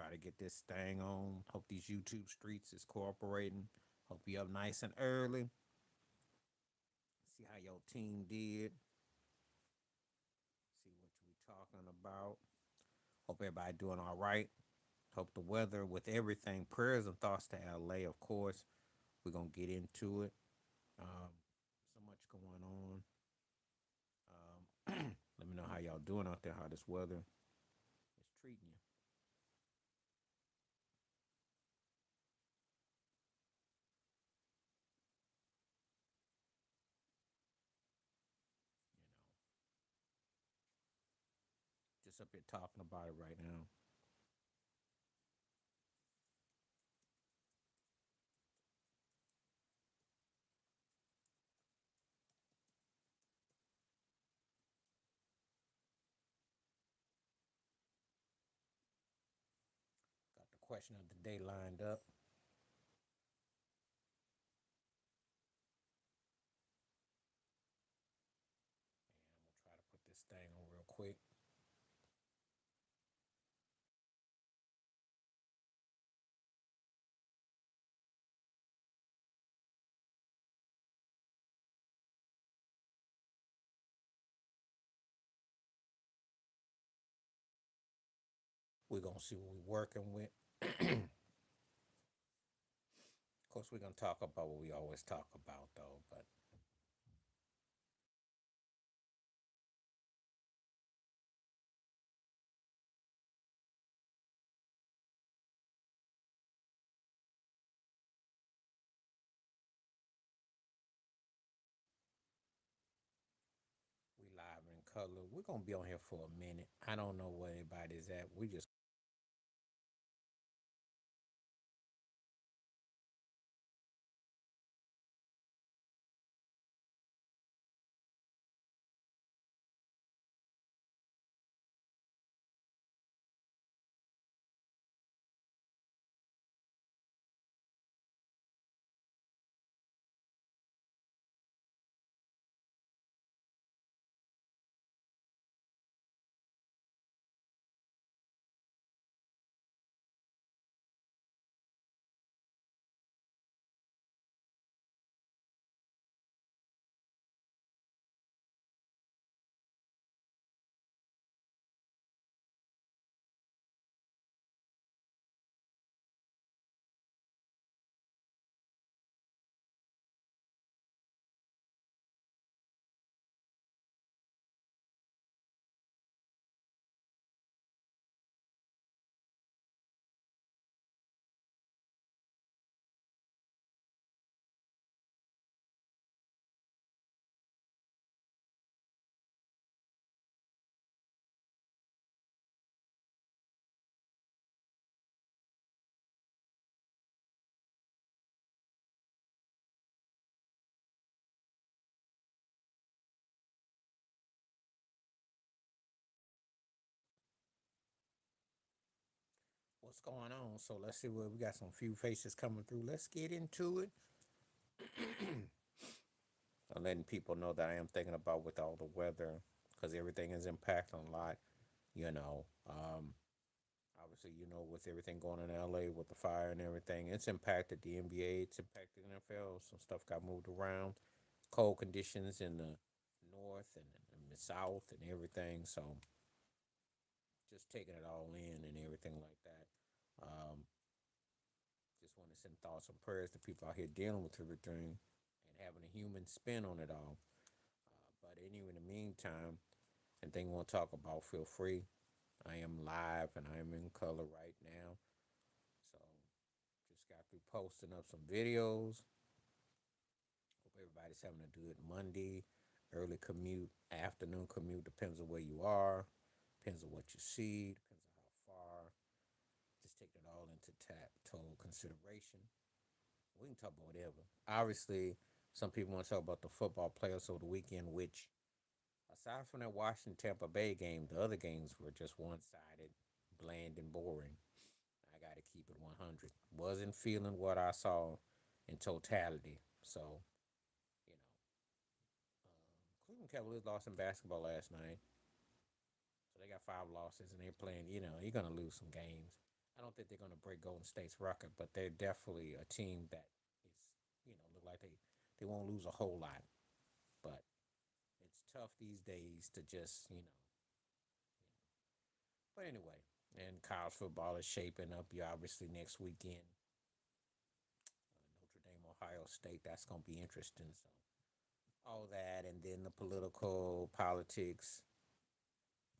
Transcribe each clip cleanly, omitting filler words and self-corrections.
try to get this thing on. Hope these YouTube streets is cooperating. Hope you up nice and early. See how your team did. See what we talking about. Hope everybody doing all right. Hope the weather with everything. Prayers and thoughts to LA, of course. We're gonna get into it. Um, so much going on. Let me know how y'all doing out there. How this weather is treating you. You know, just up here talking about it right now. Got the question of the day lined up. And I'm gonna try to put this thing on real quick. We're gonna see what we're working with. Of course, we're gonna talk about what we always talk about, though. But we live in color. We're gonna be on here for a minute. I don't know where everybody's at. We just what's going on? So let's see where we got some few faces coming through. Let's get into it. I'm letting people know that I am thinking about with all the weather because everything is impacting a lot. You know, obviously, with everything going on in LA with the fire and everything, it's impacted the NBA. It's impacted the NFL. Some stuff got moved around. Cold conditions in the north and in the south and everything. So just taking it all in and everything like that. Um, just want to send thoughts and prayers to people out here dealing with everything and having a human spin on it all. But anyway, in the meantime, anything you want to talk about, feel free. I am live and I am in color right now. So just got through posting up some videos. Hope everybody's having a good Monday, early commute, afternoon commute, depends on where you are, depends on what you see, depends on how far. Just take it all into total consideration. We can talk about whatever. Obviously, some people want to talk about the football playoffs over the weekend, which aside from that Washington Tampa Bay game, the other games were just one sided, bland, and boring. I got to keep it 100. Wasn't feeling what I saw in totality. So, you know, Cleveland Cavaliers lost in basketball last night. So they got 5 losses and they're playing, you're going to lose some games. I don't think they're going to break Golden State's record, but they're definitely a team that is, look like they won't lose a whole lot. But it's tough these days to just, But anyway, and college football is shaping up. You obviously next weekend, Notre Dame, Ohio State. That's going to be interesting. So all that, and then the political politics,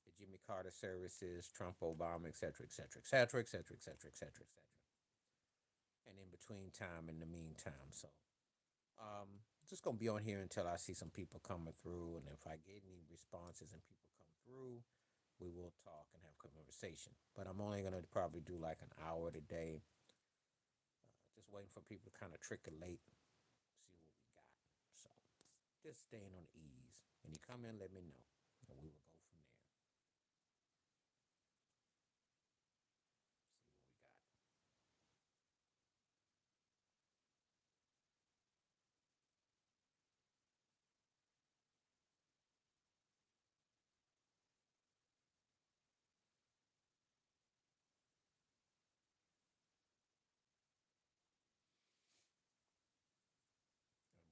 the Jimmy Carter services, Trump, Obama, et cetera, et cetera, et cetera, et cetera, et cetera, et cetera, et cetera. And in between time, in the meantime, so just gonna be on here until I see some people coming through, and if I get any responses and people come through, we will talk and have conversation. But I'm only gonna probably do like an hour today, just waiting for people to kind of triculate, see what we got. So just staying on ease. When you come in, let me know, and we will go from there. See what we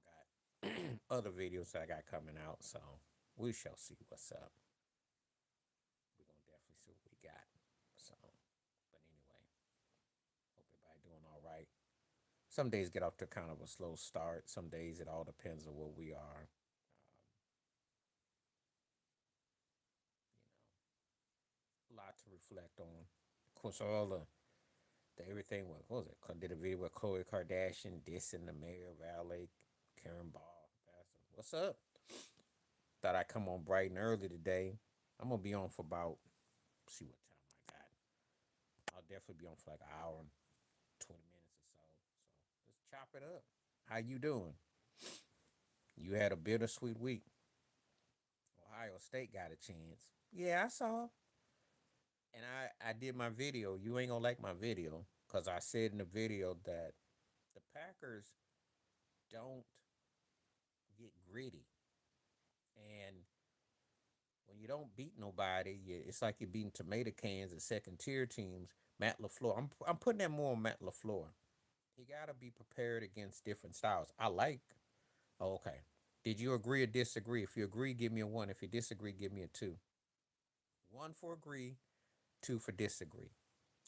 got. I've got other videos I got coming out, so we shall see what's up. We're gonna definitely see what we got. So, but anyway, hope everybody doing all right. Some days get off to kind of a slow start. Some days it all depends on where we are. A lot to reflect on. Of course, all the everything. What was it? Did a video with Khloe Kardashian dissing the mayor of LA, Karen Ball. What's up? Thought I'd come on bright and early today. I'm gonna be on for about see what time I got. I'll definitely be on for like an hour and 20 minutes or so. So let's chop it up. How you doing? You had a bittersweet week. Ohio State got a chance. Yeah, I saw. And I did my video. You ain't gonna like my video because I said in the video that the Packers don't get gritty, and when you don't beat nobody, it's like you're beating tomato cans at second tier teams. Matt Lafleur, I'm putting that more on Matt Lafleur. He got to be prepared against different styles. I like. Oh, okay. Did you agree or disagree? If you agree, give me a one. If you disagree, give me a two. One for agree, two for disagree.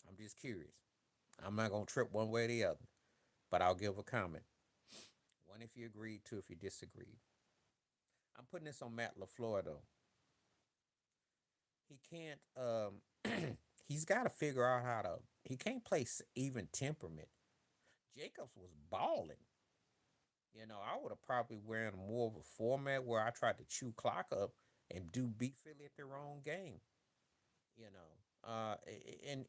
I'm just curious. I'm not gonna trip one way or the other, but I'll give a comment. One if you agree, two if you disagree. I'm putting this on Matt Lafleur though. He can't. He's got to figure out how to. He can't play even temperament. Jacobs was balling. I would have probably wearing more of a format where I tried to chew clock up and do beat Philly at their own game. You know,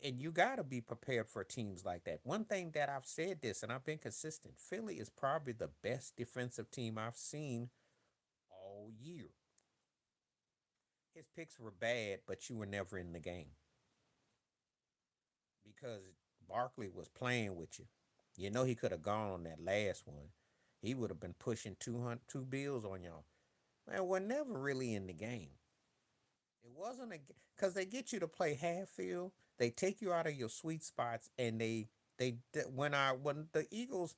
and you got to be prepared for teams like that. One thing that I've said this, and I've been consistent. Philly is probably the best defensive team I've seen all year. His picks were bad, but you were never in the game because Barkley was playing with you. He could have gone on that last one. He would have been pushing 200 two bills on y'all. Man, we're never really in the game. It wasn't a because they get you to play half field. They take you out of your sweet spots, and when the Eagles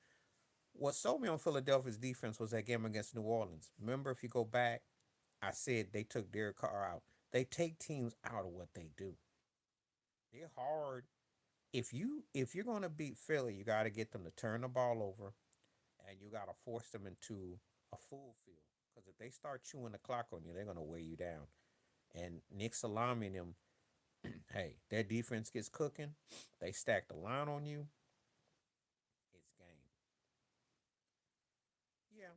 what sold me on Philadelphia's defense was that game against New Orleans. Remember, if you go back, I said they took Derek Carr out. They take teams out of what they do. They're hard. If you're gonna beat Philly, you got to get them to turn the ball over, and you got to force them into a full field. Because if they start chewing the clock on you, they're gonna weigh you down. And Nick Salami and them, hey, their defense gets cooking. They stack the line on you. It's game. Yeah,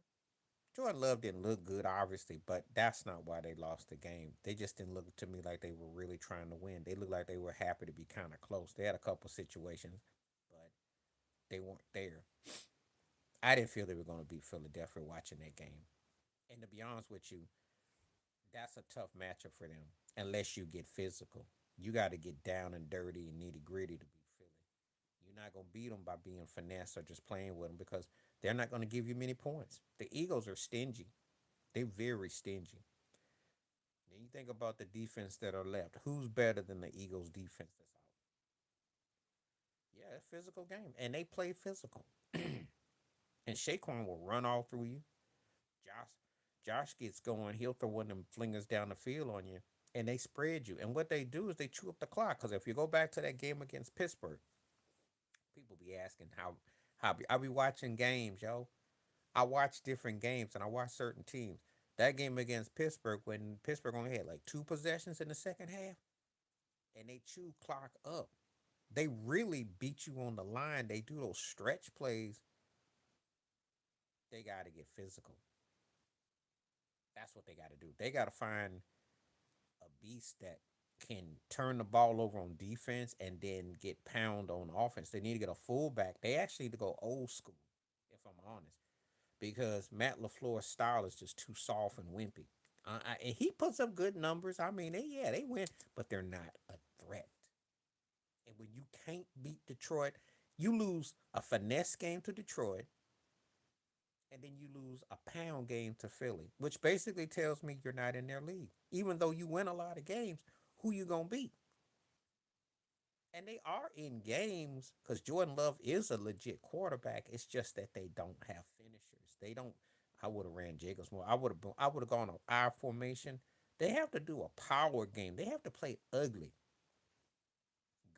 Jordan Love didn't look good, obviously, but that's not why they lost the game. They just didn't look to me like they were really trying to win. They looked like they were happy to be kind of close. They had a couple situations, but they weren't there. I didn't feel they were going to beat Philadelphia watching that game. And to be honest with you, that's a tough matchup for them unless you get physical. You got to get down and dirty and nitty gritty to beat Philly. You're not going to beat them by being finesse or just playing with them because they're not going to give you many points. The Eagles are stingy. They're very stingy. Then you think about the defense that are left. Who's better than the Eagles defense that's out? a physical game, and they play physical. And Saquon will run all through you. Josh, Josh gets going. He'll throw one of them flingers down the field on you, and they spread you. And what they do is they chew up the clock. Because if you go back to that game against Pittsburgh, people be asking I be watching games, yo. I watch different games and I watch certain teams. That game against Pittsburgh, when Pittsburgh only had like two possessions in the second half, and they chew clock up. They really beat you on the line. They do those stretch plays. They got to get physical. That's what they got to do. They got to find a beast that can turn the ball over on defense and then get pound on offense. They need to get a fullback. They actually need to go old school, if I'm honest, because Matt LaFleur's style is just too soft and wimpy. And he puts up good numbers. I mean, they win, but they're not a threat. And when you can't beat Detroit, you lose a finesse game to Detroit, and then you lose a pound game to Philly, which basically tells me you're not in their league. Even though you win a lot of games, who you gonna beat? And they are in games because Jordan Love is a legit quarterback. It's just that they don't have finishers. They don't. I would have ran Jacobs more. I would have gone on I formation. They have to do a power game. They have to play ugly,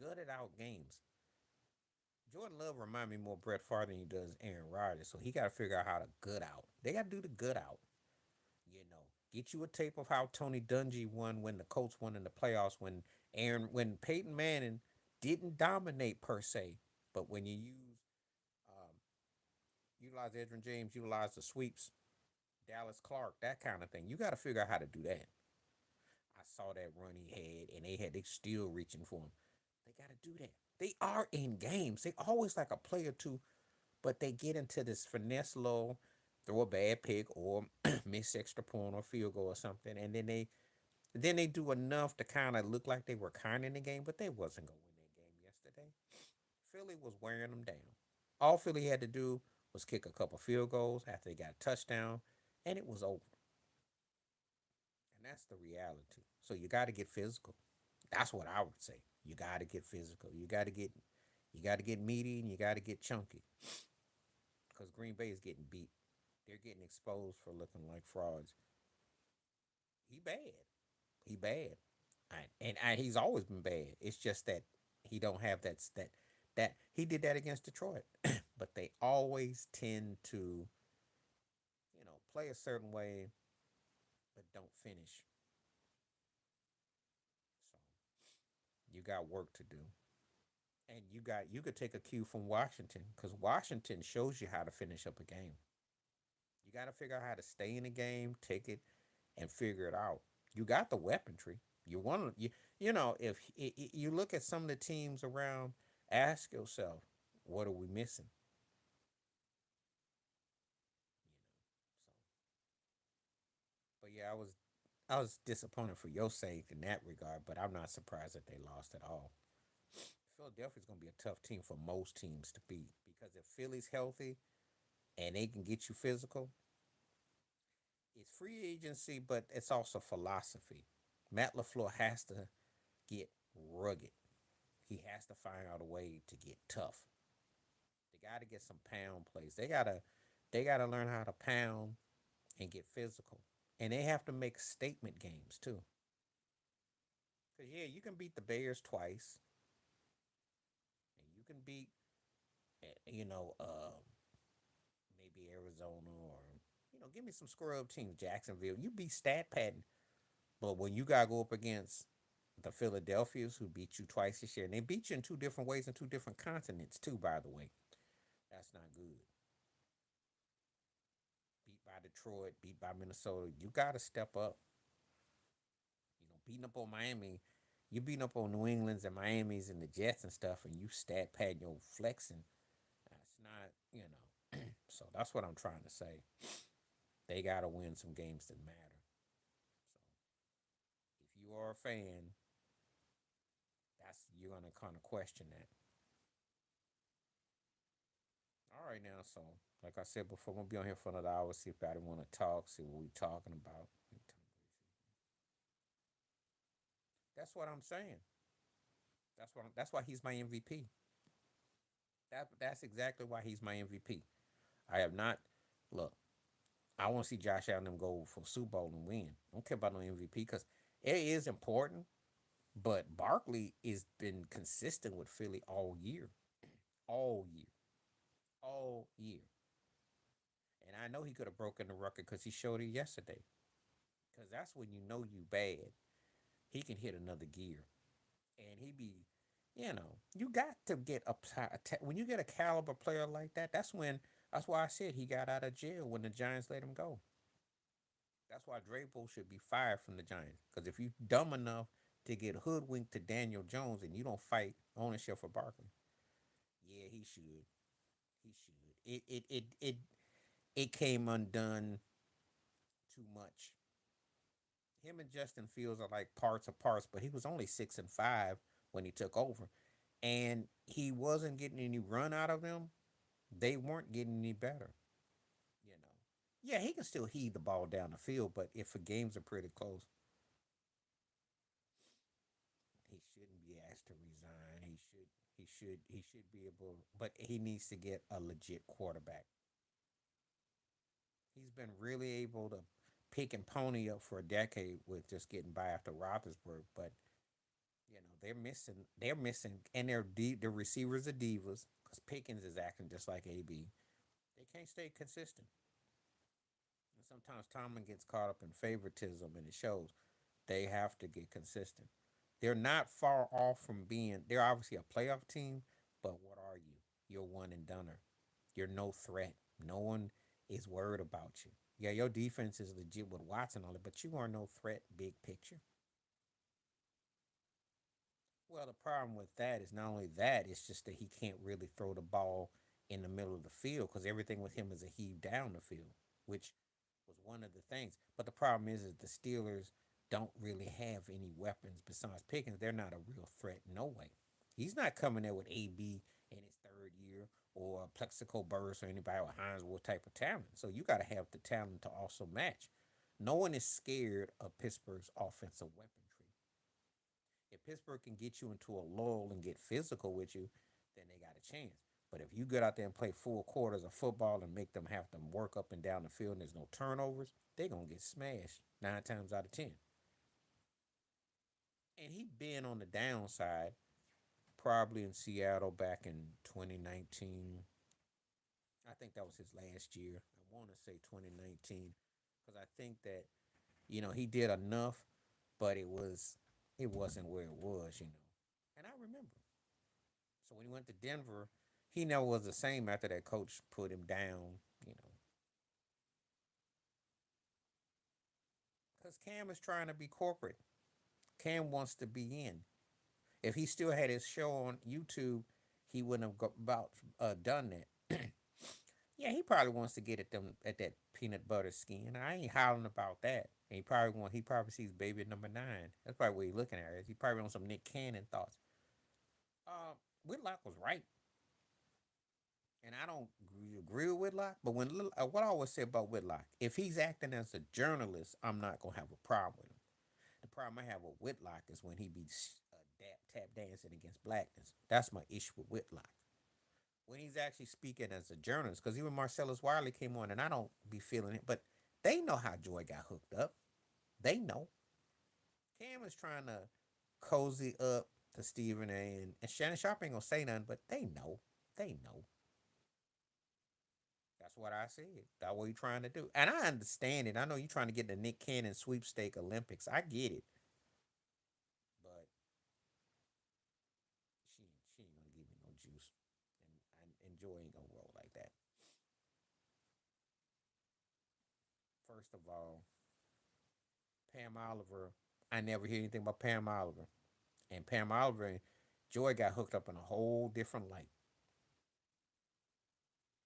gutted out games. Jordan Love remind me more of Brett Favre than he does Aaron Rodgers. So he got to figure out how to gut out. They got to do the gut out. You know, get you a tape of how Tony Dungy won when the Colts won in the playoffs when Peyton Manning didn't dominate per se, but when you um, utilize Edwin James, utilize the sweeps, Dallas Clark, that kind of thing. You got to figure out how to do that. I saw that run he had, and they still reaching for him. They got to do that. They are in games. They always like a play or two, but they get into this finesse low, throw a bad pick or miss extra point or field goal or something, and then they do enough to kind of look like they were kind of in the game, but they wasn't gonna win that game yesterday. Philly was wearing them down. All Philly had to do was kick a couple field goals after they got a touchdown, and it was over. And that's the reality. So you got to get physical. That's what I would say. You got to get physical. You got to get meaty and you got to get chunky because Green Bay is getting beat. They're getting exposed for looking like frauds. He bad. He bad. And he's always been bad. It's just that he don't have that he did that against Detroit, but they always tend to play a certain way, but don't finish. So you got work to do, and you could take a cue from Washington because Washington shows you how to finish up a game. You got to figure out how to stay in the game, take it, and figure it out. You got the weaponry. You want to if you look at some of the teams around, ask yourself, what are we missing? So, but yeah, I was disappointed for your sake in that regard, but I'm not surprised that they lost at all. Philadelphia's going to be a tough team for most teams to beat because if Philly's healthy and they can get you physical, it's free agency, but it's also philosophy. Matt LaFleur has to get rugged. He has to find out a way to get tough. They got to get some pound plays. They gotta learn how to pound and get physical, and they have to make statement games too. Cause yeah, you can beat the Bears twice, and you can beat maybe Arizona or give me some scrub teams, Jacksonville. You beat stat padding, but when you gotta go up against the Philadelphias who beat you twice this year, and they beat you in two different ways in two different continents too. By the way, that's not good. Beat by Detroit, beat by Minnesota. You gotta step up. Beating up on Miami, you beating up on New England's and Miami's and the Jets and stuff, and you stat pad your flexing. That's not. So that's what I'm trying to say. They gotta win some games that matter. So if you are a fan, that's you're gonna kind of question that. All right now, so like I said before, I'm gonna be on here for another hour. See if anybody want to talk. See what we talking about. That's what I'm saying. That's why he's my MVP. That's exactly why he's my MVP. I have not look. I want to see Josh Allen them go for Super Bowl and win. I don't care about no MVP because it is important. But Barkley has been consistent with Philly all year, all year. And I know he could have broken the record because he showed it yesterday. Because that's when you know you bad. He can hit another gear, and he be, you got to get when you get a caliber player like that. That's when. That's why I said he got out of jail when the Giants let him go. That's why Drable should be fired from the Giants. Because if you dumb enough to get hoodwinked to Daniel Jones and you don't fight ownership for Barkley, yeah, he should. He should. It came undone too much. Him and Justin Fields are like parts of parts, but he was only 6-5 when he took over, and he wasn't getting any run out of them. They weren't getting any better. You know. Yeah, he can still heave the ball down the field, but if the games are pretty close, he shouldn't be asked to resign. He should be able, but he needs to get a legit quarterback. He's been really able to pick and pony up for a decade with just getting by after Roethlisberger, but they're missing, and the receivers are divas because Pickens is acting just like AB. They can't stay consistent, and sometimes Tomlin gets caught up in favoritism, and it shows. They have to get consistent. They're not far off from being. They're obviously a playoff team, but what are you? You're one and doneer. You're no threat. No one is worried about you. Yeah, your defense is legit with Watson on it, but you are no threat big picture. Well, the problem with that is not only that, it's just that he can't really throw the ball in the middle of the field because everything with him is a heave down the field, which was one of the things. But the problem is the Steelers don't really have any weapons besides Pickens. They're not a real threat, no way. He's not coming there with AB in his third year or Plexico Burris or anybody with Hineswood type of talent. So you got to have the talent to also match. No one is scared of Pittsburgh's offensive weaponry. If Pittsburgh can get you into a lull and get physical with you, then they got a chance. But if you get out there and play full quarters of football and make them have to work up and down the field and there's no turnovers, they're going to get smashed 9 times out of 10. And he been on the downside probably in Seattle back in 2019. I think that was his last year. I want to say 2019 because I think that he did enough, but it wasn't where it was. And I remember. So when he went to Denver, he never was the same after that coach put him down, because Cam is trying to be corporate. Cam wants to be in. If he still had his show on YouTube, he wouldn't have about done that. Yeah, he probably wants to get at that peanut butter skin. I ain't hollering about that. And he probably sees baby number 9. That's probably what he's looking at. He probably on some Nick Cannon thoughts. Uh, Whitlock was right, and I don't agree with Whitlock. But what I always say about Whitlock, if he's acting as a journalist, I'm not gonna have a problem with him. The problem I have with Whitlock is when he be tap dancing against blackness. That's my issue with Whitlock. When he's actually speaking as a journalist, because even Marcellus Wiley came on, and I don't be feeling it, but they know how Joy got hooked up. They know. Cam is trying to cozy up to Stephen A. And Shannon Sharp ain't gonna say nothing, but they know. They know. That's what I said. That's what you trying to do. And I understand it. I know you're trying to get the Nick Cannon sweepstake Olympics. I get it. But she ain't gonna give me no juice. And Joy ain't gonna roll like that. First of all, Pam Oliver, I never hear anything about Pam Oliver. And Pam Oliver and Joy got hooked up in a whole different light.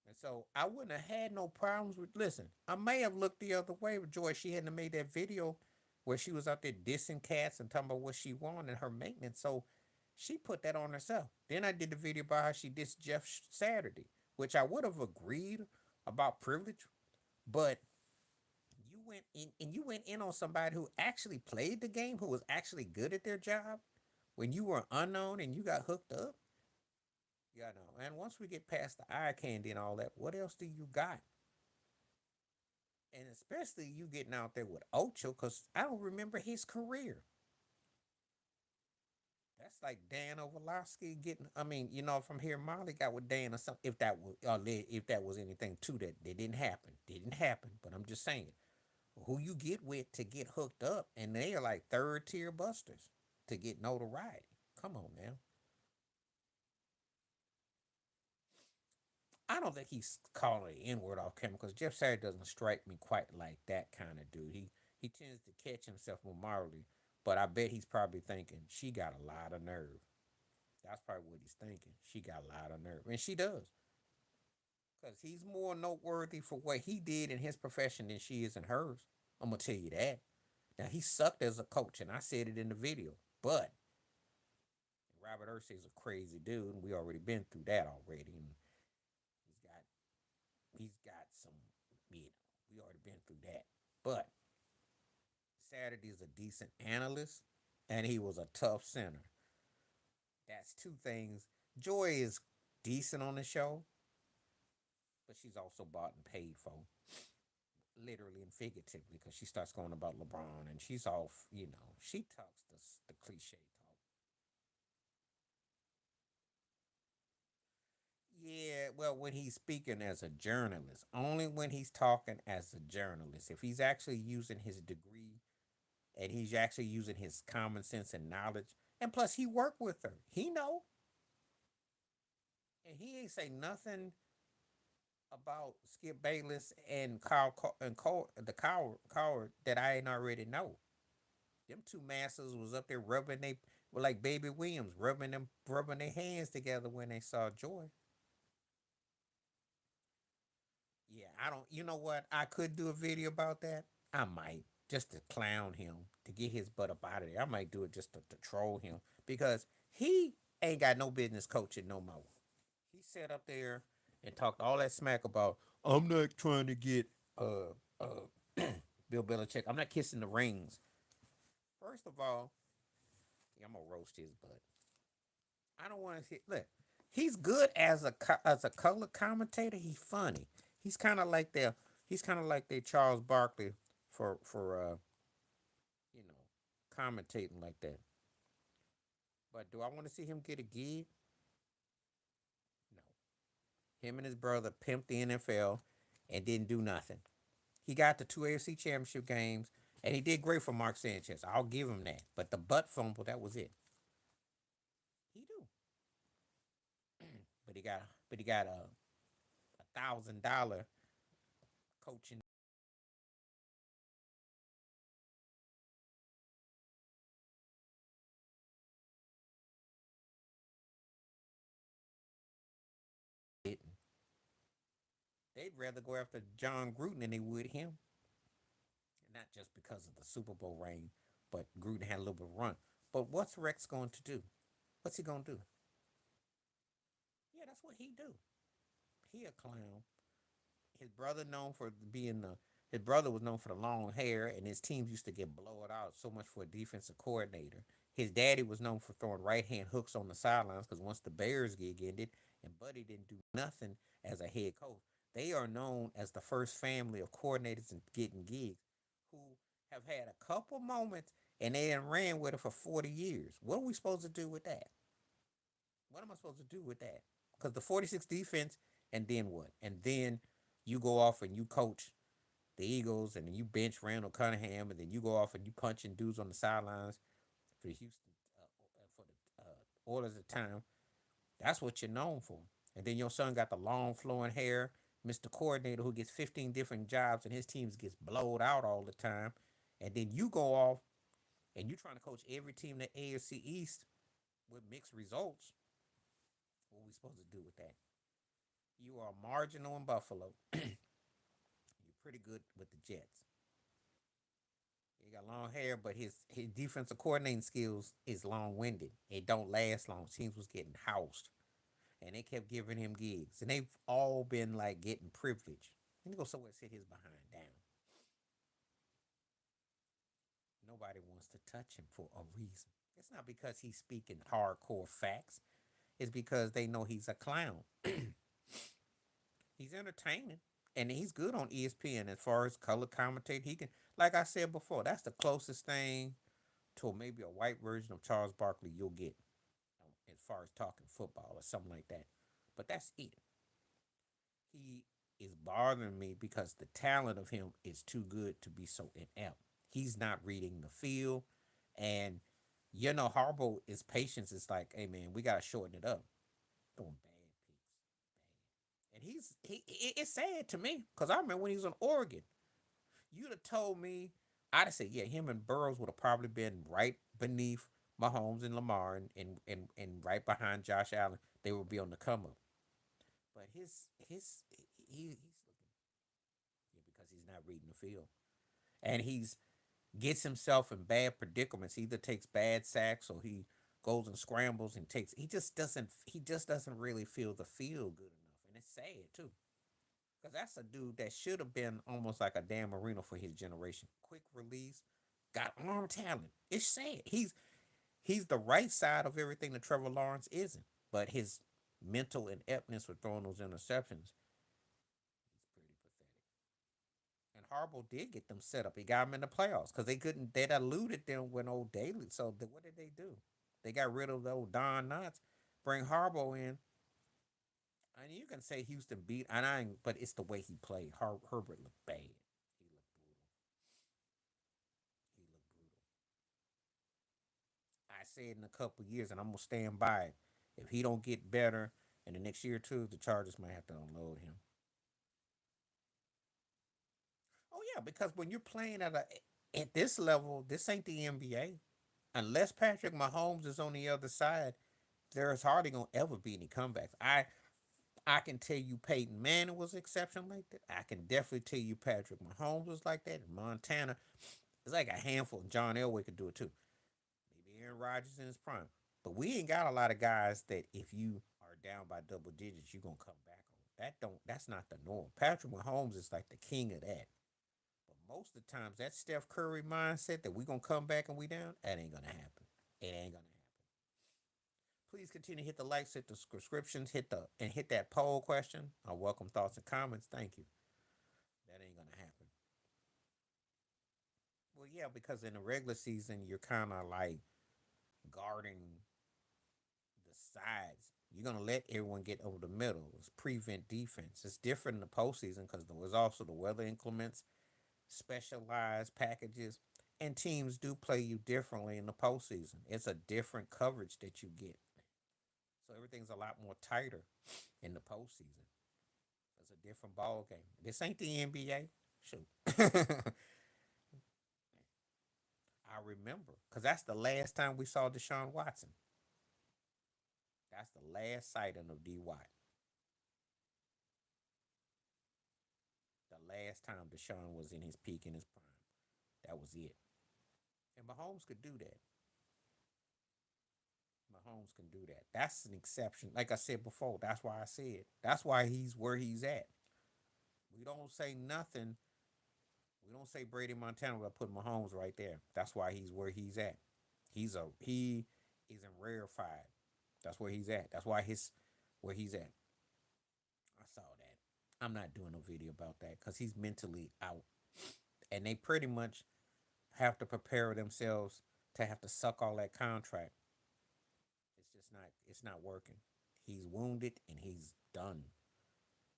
And so I wouldn't have had no problems with. Listen, I may have looked the other way with Joy. She hadn't made that video where she was out there dissing cats and talking about what she wanted and her maintenance. So she put that on herself. Then I did the video about how she dissed Jeff Saturday, which I would have agreed about privilege, but you went in on somebody who actually played the game, who was actually good at their job when you were unknown and you got hooked up. You know. And once we get past the eye candy and all that, what else do you got? And especially you getting out there with Ocho, because I don't remember his career. That's like Dan Orlovsky getting. I mean, from here, Molly got with Dan or something. If that was anything to that, that didn't happen. But I'm just saying, who you get with to get hooked up, and they are like third tier busters to get notoriety. Come on now. I don't think he's calling the N word off camera because Jeff Saturday doesn't strike me quite like that kind of dude. He tends to catch himself more mildly, but I bet he's probably thinking she got a lot of nerve. That's probably what he's thinking. She got a lot of nerve, and she does, because he's more noteworthy for what he did in his profession than she is in hers. I'm gonna tell you that. Now he sucked as a coach, and I said it in the video. But Robert Ursay is a crazy dude, and we already been through that already. And he's got he's got some, we already been through that. But Saturday's a decent analyst, and he was a tough center. That's two things. Joy is decent on the show, but she's also bought and paid for, literally and figuratively, because she starts going about LeBron and she's off. She talks the cliche talk. Yeah, well, when he's speaking as a journalist, only when he's talking as a journalist. If he's actually using his degree and he's actually using his common sense and knowledge, and plus he worked with her, he know, and he ain't say nothing about Skip Bayless and the coward that I ain't already know. Them two masters was up there rubbing they were like Baby Williams, rubbing their hands together when they saw Joy. Yeah, I don't. You know what? I could do a video about that. I might, just to clown him, to get his butt up out of there. I might do it just to troll him because he ain't got no business coaching no more. He sat up there and talked all that smack about I'm not trying to get Bill Belichick. I'm not kissing the rings. First of all, yeah, I'm gonna roast his butt. I don't want to see. Look, he's good as a color commentator. He's funny. He's kind of like their he's kind of like their Charles Barkley for you know commentating like that. But do I want to see him get a gig? No. Him and his brother pimped the NFL and didn't do nothing. He got the two AFC championship games and he did great for Mark Sanchez. I'll give him that. But the butt fumble, that was it. He do. But he got $1,000 coaching. They'd rather go after John Gruden than they would him. Not just because of the Super Bowl reign, but Gruden had a little bit of run. But what's Rex going to do? What's he going to do? Yeah, that's what he do. He a clown. His brother known for being the his brother was known for the long hair, and his teams used to get blown out so much for a defensive coordinator. His daddy was known for throwing right hand hooks on the sidelines because once the Bears gig ended and Buddy didn't do nothing as a head coach, they are known as the first family of coordinators and getting gigs who have had a couple moments and they done ran with it for 40 years. What are we supposed to do with that? What am I supposed to do with that? Because the 46 defense, and then what? And then you go off and you coach the Eagles, and then you bench Randall Cunningham, and then you go off and you punching dudes on the sidelines for the Houston for the Oilers at the time. That's what you're known for. And then your son got the long flowing hair, Mr. Coordinator, who gets 15 different jobs, and his teams gets blowed out all the time. And then you go off and you're trying to coach every team in the AFC East with mixed results. What are we supposed to do with that? You are marginal in Buffalo. You're pretty good with the Jets. He got long hair, but his defensive coordinating skills is long winded. It don't last long. Teams was getting housed, and they kept giving him gigs, and they've all been like getting privilege. He go somewhere and sit his behind down. Nobody wants to touch him for a reason. It's not because he's speaking hardcore facts. is because they know he's a clown. He's entertaining, and he's good on ESPN as far as color commentate. He can, like I said before, that's the closest thing to maybe a white version of Charles Barkley you'll get as far as talking football or something like that. But that's it. He is bothering me because the talent of him is too good to be so inept. He's not reading the field, and Harbaugh is patience. It's like, hey man, we gotta shorten it up. Throwing bad picks, bad, and it's sad to me because I remember when he was on Oregon. You'd have told me, I'd have said, yeah, him and Burrows would have probably been right beneath Mahomes and Lamar and right behind Josh Allen. They would be on the come up. But he's looking, yeah, because he's not reading the field. And he's gets himself in bad predicaments. He either takes bad sacks or he goes and scrambles and takes he just doesn't really feel the field good enough. And it's sad too. Because that's a dude that should have been almost like a Dan Marino for his generation. Quick release, got arm talent. It's sad. He's the right side of everything that Trevor Lawrence isn't. But his mental ineptness with throwing those interceptions, he's pretty pathetic. And Harbaugh did get them set up. He got them in the playoffs because they'd eluded them when old Daly. So what did they do? They got rid of the old Don Knotts, bring Harbaugh in. And you can say Houston beat, and but it's the way he played. Herbert looked bad. He looked brutal. He looked brutal. I said in a couple of years, and I'm gonna stand by it. If he don't get better in the next year or two, the Chargers might have to unload him. Oh yeah, because when you're playing at this level, this ain't the NBA. Unless Patrick Mahomes is on the other side, there's hardly gonna ever be any comebacks. I can tell you Peyton Manning was an exception like that. I can definitely tell you Patrick Mahomes was like that. In Montana, it's like a handful. John Elway could do it too. Maybe Aaron Rodgers in his prime. But we ain't got a lot of guys that if you are down by double digits, you're gonna come back on. That's not the norm. Patrick Mahomes is like the king of that. But most of the times that Steph Curry mindset that we gonna come back and we down, that ain't gonna happen. It ain't gonna happen. Please continue to hit the likes, hit the subscriptions, hit that poll question. I welcome thoughts and comments. Thank you. That ain't gonna happen. Well, yeah, because in the regular season you're kind of like guarding the sides. You're gonna let everyone get over the middle. It's prevent defense. It's different in the postseason because there was also the weather inclements, specialized packages, and teams do play you differently in the postseason. It's a different coverage that you get. So everything's a lot more tighter in the postseason. It's a different ball game. This ain't the NBA. Shoot. I remember because that's the last time we saw Deshaun Watson. That's the last sighting of DY. The last time Deshaun was in his peak in his prime. That was it. And Mahomes could do that. Mahomes can do that. That's an exception. Like I said before, that's why I said. That's why he's where he's at. We don't say nothing. We don't say Brady Montana without putting Mahomes right there. That's why he's where he's at. He isn't rarefied. That's where he's at. That's why his where he's at. I saw that. I'm not doing no video about that because he's mentally out, and they pretty much have to prepare themselves to have to suck all that contract. It's just not. It's not working. He's wounded and he's done.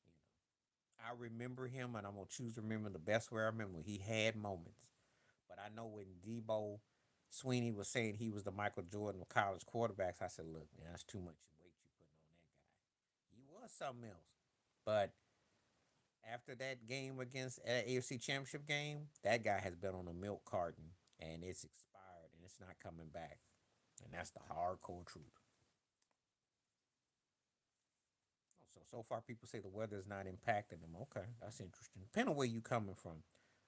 You know, I remember him, and I'm gonna choose to remember the best way I remember. He had moments, but I know when Debo Sweeney was saying he was the Michael Jordan of college quarterbacks, I said, "Look, man, that's too much weight you putting on that guy. He was something else." But after that game against AFC Championship game, that guy has been on a milk carton and it's expired and it's not coming back. And that's the hardcore truth. So far people say the weather is not impacting them. Okay, that's interesting. Depending on where you coming from.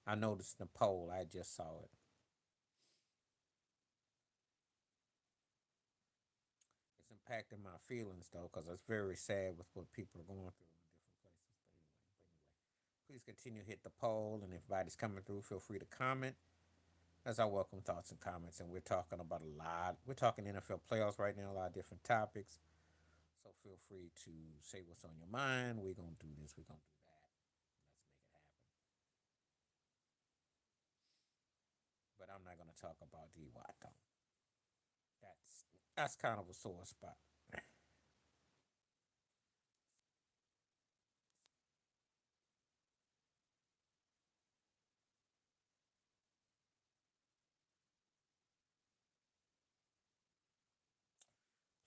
I noticed the poll. I just saw it. It's impacting my feelings though, because it's very sad with what people are going through in different places. But anyway, please continue to hit the poll, and if anybody's coming through, feel free to comment. As I welcome thoughts and comments, and we're talking about a lot. We're talking NFL playoffs right now, a lot of different topics. feel free to say what's on your mind. We're gonna do this. We're gonna do that. Let's make it happen. But I'm not gonna talk about DY though. That's kind of a sore spot.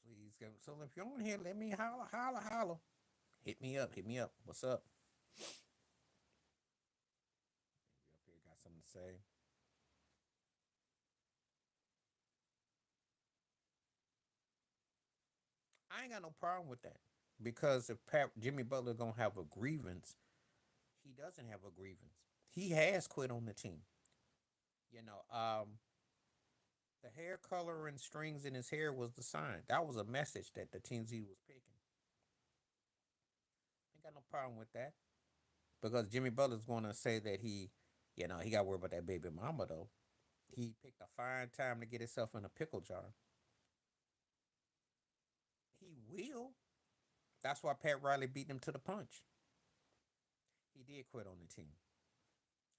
Please go. So if you're on here, let me holler, holler, holler. Hit me up. Hit me up. What's up? You up here got something to say? I ain't got no problem with that because if Jimmy Butler gonna have a grievance, he doesn't have a grievance. He has quit on the team. You know, the hair color and strings in his hair was the sign. That was a message that the teams he was picking. Ain't got no problem with that because Jimmy Butler's gonna say that he got worried about that baby mama though. He picked a fine time to get himself in a pickle jar. He will. That's why Pat Riley beat him to the punch. He did quit on the team.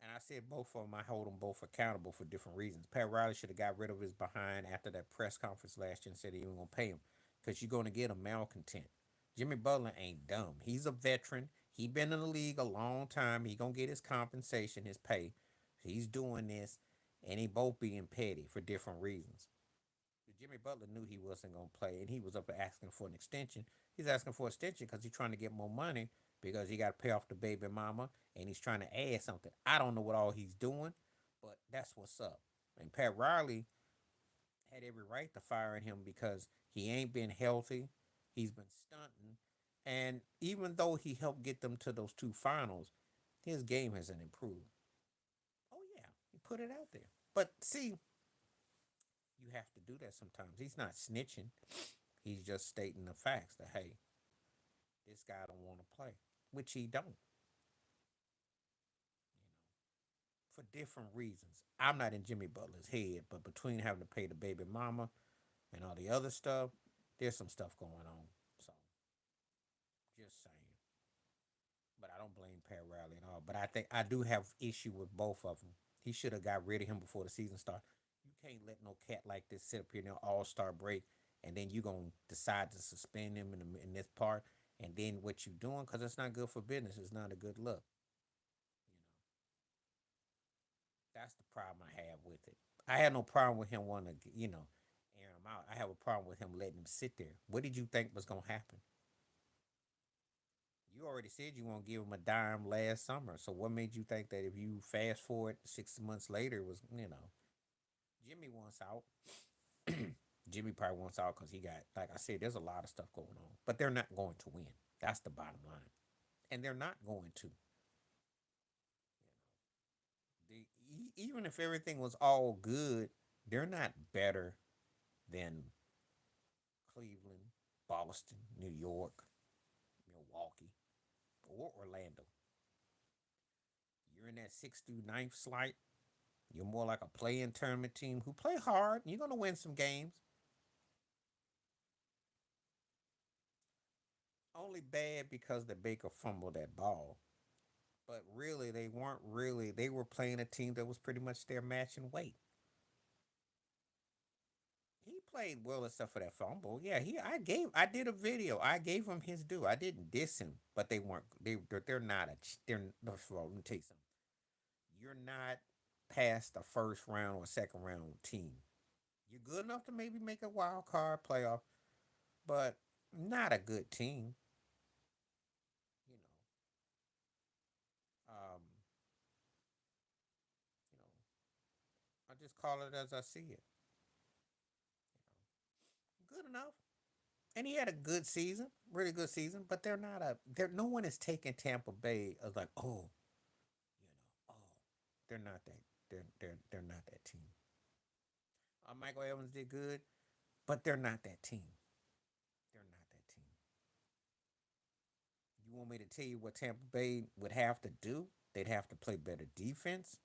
And I said both of them, I hold them both accountable for different reasons. Pat Riley should have got rid of his behind after that press conference last year and said he wasn't going to pay him because you're going to get a malcontent. Jimmy Butler ain't dumb. He's a veteran. He been in the league a long time. He going to get his compensation, his pay. He's doing this, and he both being petty for different reasons. Jimmy Butler knew he wasn't going to play, and he was up asking for an extension. He's asking for an extension because he's trying to get more money because he got to pay off the baby mama, and he's trying to add something. I don't know what all he's doing, but that's what's up. And Pat Riley had every right to fire him because he ain't been healthy. He's been stunting, and even though he helped get them to those two finals, his game hasn't improved. Oh yeah, he put it out there. But see, you have to do that sometimes. He's not snitching. He's just stating the facts that hey, this guy don't want to play, which he don't. For different reasons. I'm not in Jimmy Butler's head, but between having to pay the baby mama and all the other stuff, there's some stuff going on. So just saying. But I don't blame Pat Riley at all. But I think I do have issue with both of them. He should have got rid of him before the season started. You can't let no cat like this sit up here in the All Star break, and then you gonna decide to suspend him in this part, and then what you doing? Because it's not good for business. It's not a good look. You know, that's the problem I have with it. I had no problem with him wanting to, air him out. I have a problem with him letting him sit there. What did you think was gonna happen? You already said you won't give him a dime last summer. So what made you think that if you fast forward 6 months later it was Jimmy wants out. Jimmy probably wants out because he got, like I said, there's a lot of stuff going on, but they're not going to win. That's the bottom line, and they're not going to. Even if everything was all good, they're not better than Cleveland, Boston, New York, Milwaukee, or Orlando. You're in that sixth through ninth slide. You're more like a play-in tournament team who play hard. You're gonna win some games. Only bad because the Baker fumbled that ball. But really, they weren't really. They were playing a team that was pretty much their matching weight. He played well except for that fumble. Yeah, I did a video. I gave him his due. I didn't diss him, but they weren't. They're not a. They're first of all, let me tell you something. You're not past the first round or second round team. You're good enough to maybe make a wild card playoff, but not a good team. You you know. I just call it as I see it. Good enough. And he had a good season, really good season, but they're not a they're no one is taking Tampa Bay as like, oh, oh, they're not that they're not that team. Michael Evans did good, but they're not that team. They're not that team. You want me to tell you what Tampa Bay would have to do? They'd have to play better defense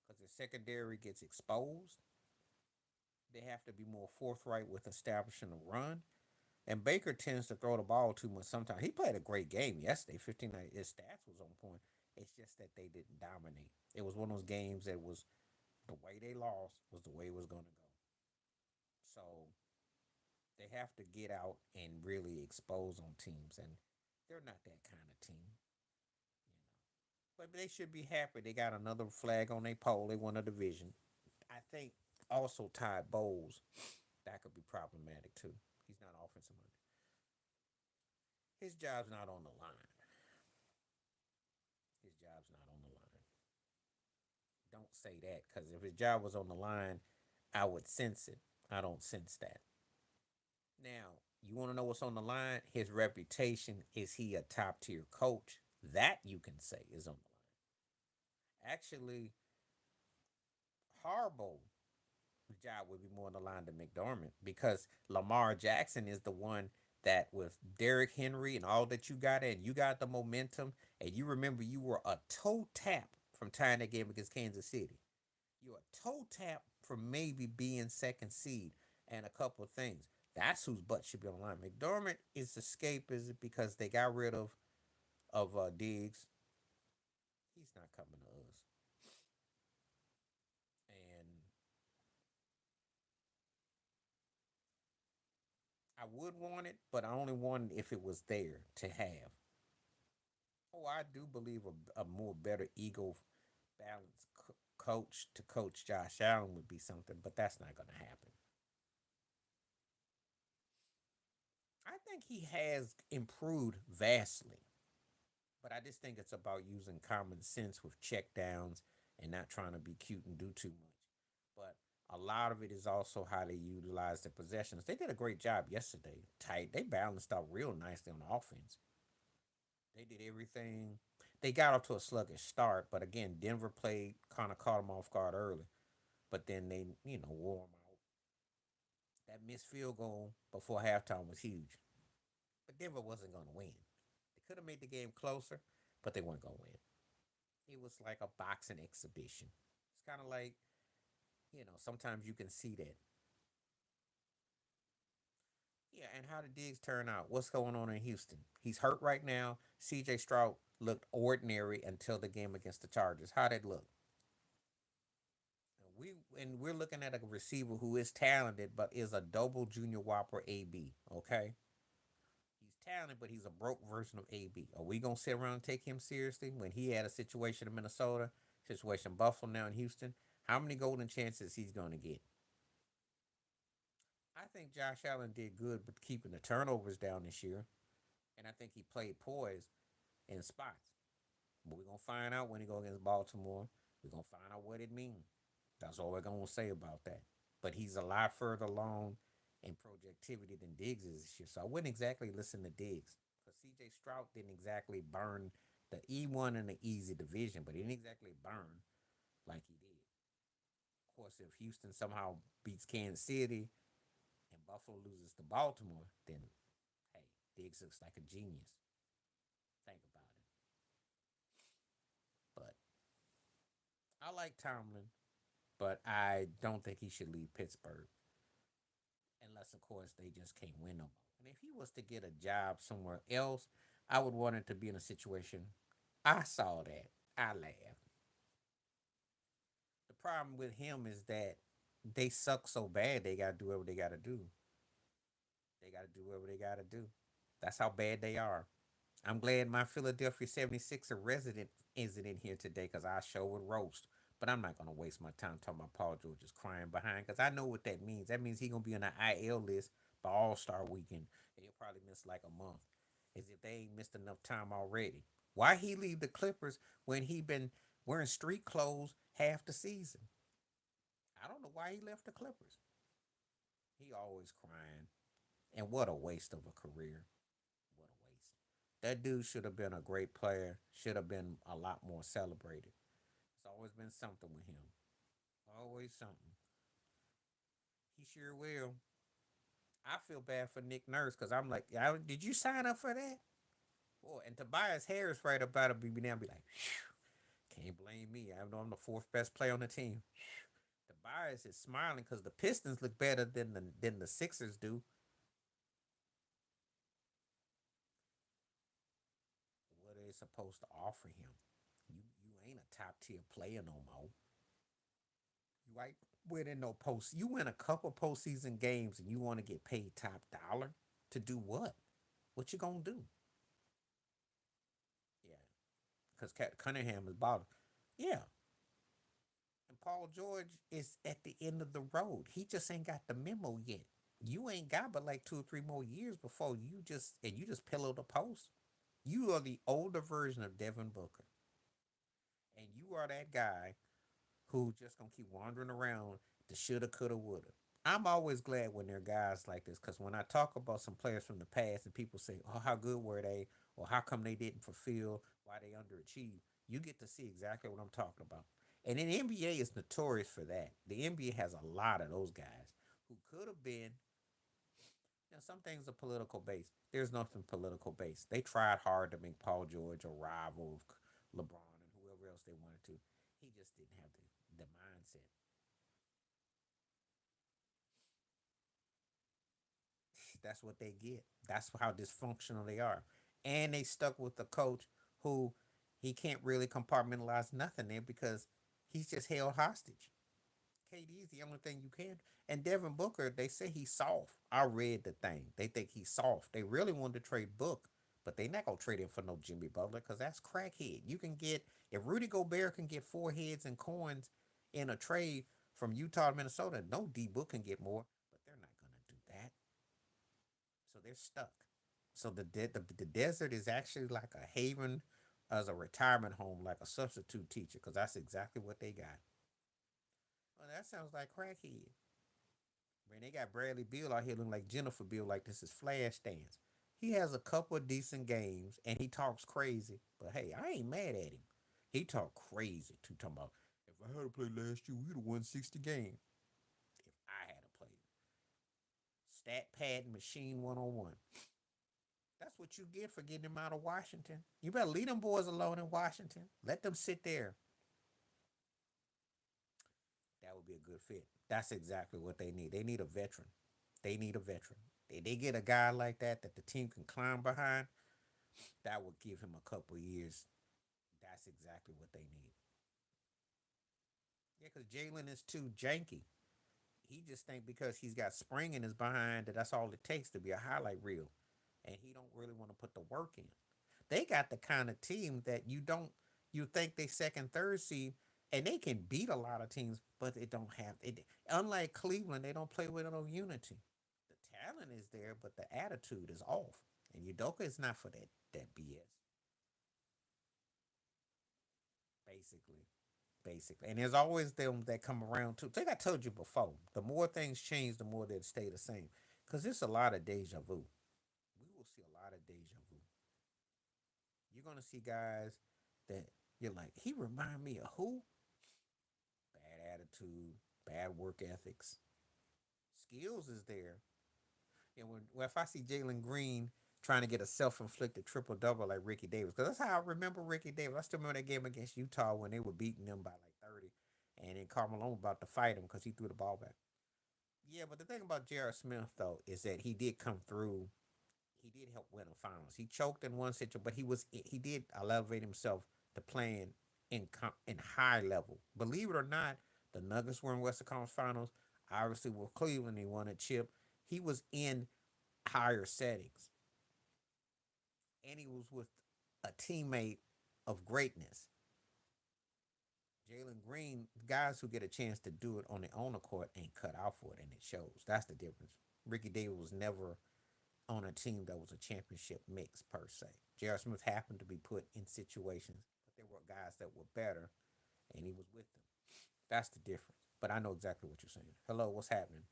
because the secondary gets exposed. They have to be more forthright with establishing a run. And Baker tends to throw the ball too much sometimes. He played a great game yesterday. 15, his stats was on point. It's just that they didn't dominate. It was one of those games that was the way they lost was the way it was going to go. So they have to get out and really expose on teams, and they're not that kind of team. But they should be happy. They got another flag on their pole. They won a division. I think also Ty Bowles, that could be problematic too. He's not offensive minded. His job's not on the line. His job's not on the line. Don't say that because if his job was on the line, I would sense it. I don't sense that. Now, you want to know what's on the line? His reputation. Is he a top tier coach? That you can say is on the line. Actually, Harbaugh job would be more on the line than McDermott because Lamar Jackson is the one that with Derrick Henry and all that you got and you got the momentum and you remember you were a toe tap from tying that game against Kansas City. You're a toe tap from maybe being second seed and a couple of things. That's whose butt should be on the line. McDermott is escapist because they got rid of Diggs. He's not coming to us. And I would want it, but I only want it if it was there to have. Oh, I do believe a more better ego balanced coach to coach Josh Allen would be something, but that's not going to happen. I think he has improved vastly, but I just think it's about using common sense with check downs and not trying to be cute and do too much. But a lot of it is also how they utilize the possessions. They did a great job yesterday. Tight. They balanced out real nicely on offense. They did everything. They got off to a sluggish start, but again, Denver played kind of caught them off guard early. But then they, wore them out. That missed field goal before halftime was huge. But Denver wasn't going to win. They could have made the game closer, but they weren't going to win. It was like a boxing exhibition. It's kind of like, sometimes you can see that. Yeah, and how did Diggs turn out? What's going on in Houston? He's hurt right now. CJ Stroud looked ordinary until the game against the Chargers. How did it look? We're looking at a receiver who is talented, but is a double junior whopper AB. Okay, he's talented, but he's a broke version of AB. Are we gonna sit around and take him seriously when he had a situation in Minnesota, situation in Buffalo, now in Houston? How many golden chances he's gonna get? I think Josh Allen did good with keeping the turnovers down this year, and I think he played poised in spots. But we're gonna find out when he go against Baltimore. We're gonna find out what it means. That's all we're gonna say about that. But he's a lot further along in projectivity than Diggs is this year. So I wouldn't exactly listen to Diggs. Because CJ Stroud didn't exactly burn the E1 in the easy division, but he didn't exactly burn like he did. Of course, if Houston somehow beats Kansas City and Buffalo loses to Baltimore, then hey, Diggs looks like a genius. Think about it. But I like Tomlin, but I don't think he should leave Pittsburgh unless, of course, they just can't win no more. And if he was to get a job somewhere else, I would want it to be in a situation. I saw that. I laughed. The problem with him is that they suck so bad they got to do whatever they got to do. They got to do whatever they got to do. That's how bad they are. I'm glad my Philadelphia 76er resident isn't in here today because I sure would roast. But I'm not going to waste my time talking about Paul George is crying behind because I know what that means. That means he's going to be on the IL list by All Star weekend. And he'll probably miss like a month. As if they ain't missed enough time already. Why he leave the Clippers when he been wearing street clothes half the season? I don't know why he left the Clippers. He always crying. And what a waste of a career. What a waste. That dude should have been a great player, should have been a lot more celebrated. It's always been something with him. Always something. He sure will. I feel bad for Nick Nurse because I'm like, did you sign up for that? Boy, and Tobias Harris right about to be now be like, can't blame me. I know I'm the fourth best player on the team. Tobias is smiling because the Pistons look better than the Sixers do. supposed to offer him. You ain't a top tier player no more. You ain't winning no post. You win a couple postseason games and you want to get paid top dollar to do what? What you gonna do? Yeah, because Cunningham is bottom. Yeah, and Paul George is at the end of the road. He just ain't got the memo yet. You ain't got but like 2 or 3 more years before you just pillow the post. You are the older version of Devin Booker, and you are that guy who just gonna keep wandering around the shoulda, coulda, woulda. I'm always glad when there are guys like this because when I talk about some players from the past and people say, "Oh, how good were they?" or "How come they didn't fulfill? Why they underachieved?" You get to see exactly what I'm talking about. And then the NBA is notorious for that. The NBA has a lot of those guys who could have been. Some things are political based. There's nothing political based. They tried hard to make Paul George a rival of LeBron and whoever else they wanted to. He just didn't have the mindset. That's what they get. That's how dysfunctional they are. And they stuck with the coach who he can't really compartmentalize nothing there because he's just held hostage. KD is the only thing you can. And Devin Booker, they say he's soft. I read the thing. They think he's soft. They really wanted to trade Book, but they not gonna trade him for no Jimmy Butler because that's crackhead. You can get if Rudy Gobert can get four heads and coins in a trade from Utah to Minnesota, no D Book can get more, but they're not gonna do that. So they're stuck. So the desert is actually like a haven as a retirement home, like a substitute teacher, because that's exactly what they got. Well, that sounds like crackhead. Man, they got Bradley Beal out here looking like Jennifer Beal, like this is Flash dance. He has a couple of decent games and he talks crazy, but hey, I ain't mad at him. He talk crazy too, talking about if I had to play last year, we'd have won 60 games. If I had to play stat pad machine 101. That's what you get for getting him out of Washington. You better leave them boys alone in Washington. Let them sit there. That would be a good fit. That's exactly what they need. They need a veteran. They need a veteran. They get a guy like that the team can climb behind. That would give him a couple years. That's exactly what they need. Yeah, because Jalen is too janky. He just think because he's got spring in his behind that that's all it takes to be a highlight reel, and he don't really want to put the work in. They got the kind of team that you think they second third seed and they can beat a lot of teams, but they don't have it. Unlike Cleveland, they don't play with no unity. The talent is there, but the attitude is off. And Udoka is not for that BS. Basically, basically, and there's always them that come around too. Like I told you before, the more things change, the more they stay the same. Because it's a lot of deja vu. We will see a lot of deja vu. You're gonna see guys that you're like, he remind me of who? Bad attitude, bad work ethics. Skills is there. And if I see Jalen Green trying to get a self-inflicted triple double like Ricky Davis, because that's how I remember Ricky Davis. I still remember that game against Utah when they were beating them by like 30, and then Carmelo about to fight him because he threw the ball back. Yeah, but the thing about J.R. Smith though is that he did come through. He did help win the finals. He choked in one situation, but he did elevate himself to playing in high level. Believe it or not, the Nuggets were in Western Conference Finals. Obviously, with Cleveland, he won a chip. He was in higher settings, and he was with a teammate of greatness. Jalen Green, guys who get a chance to do it on their own accord ain't cut out for it, and it shows. That's the difference. Ricky Davis was never on a team that was a championship mix per se. J.R. Smith happened to be put in situations, but there were guys that were better, and he was with them. That's the difference. But I know exactly what you're saying. Hello, what's happening?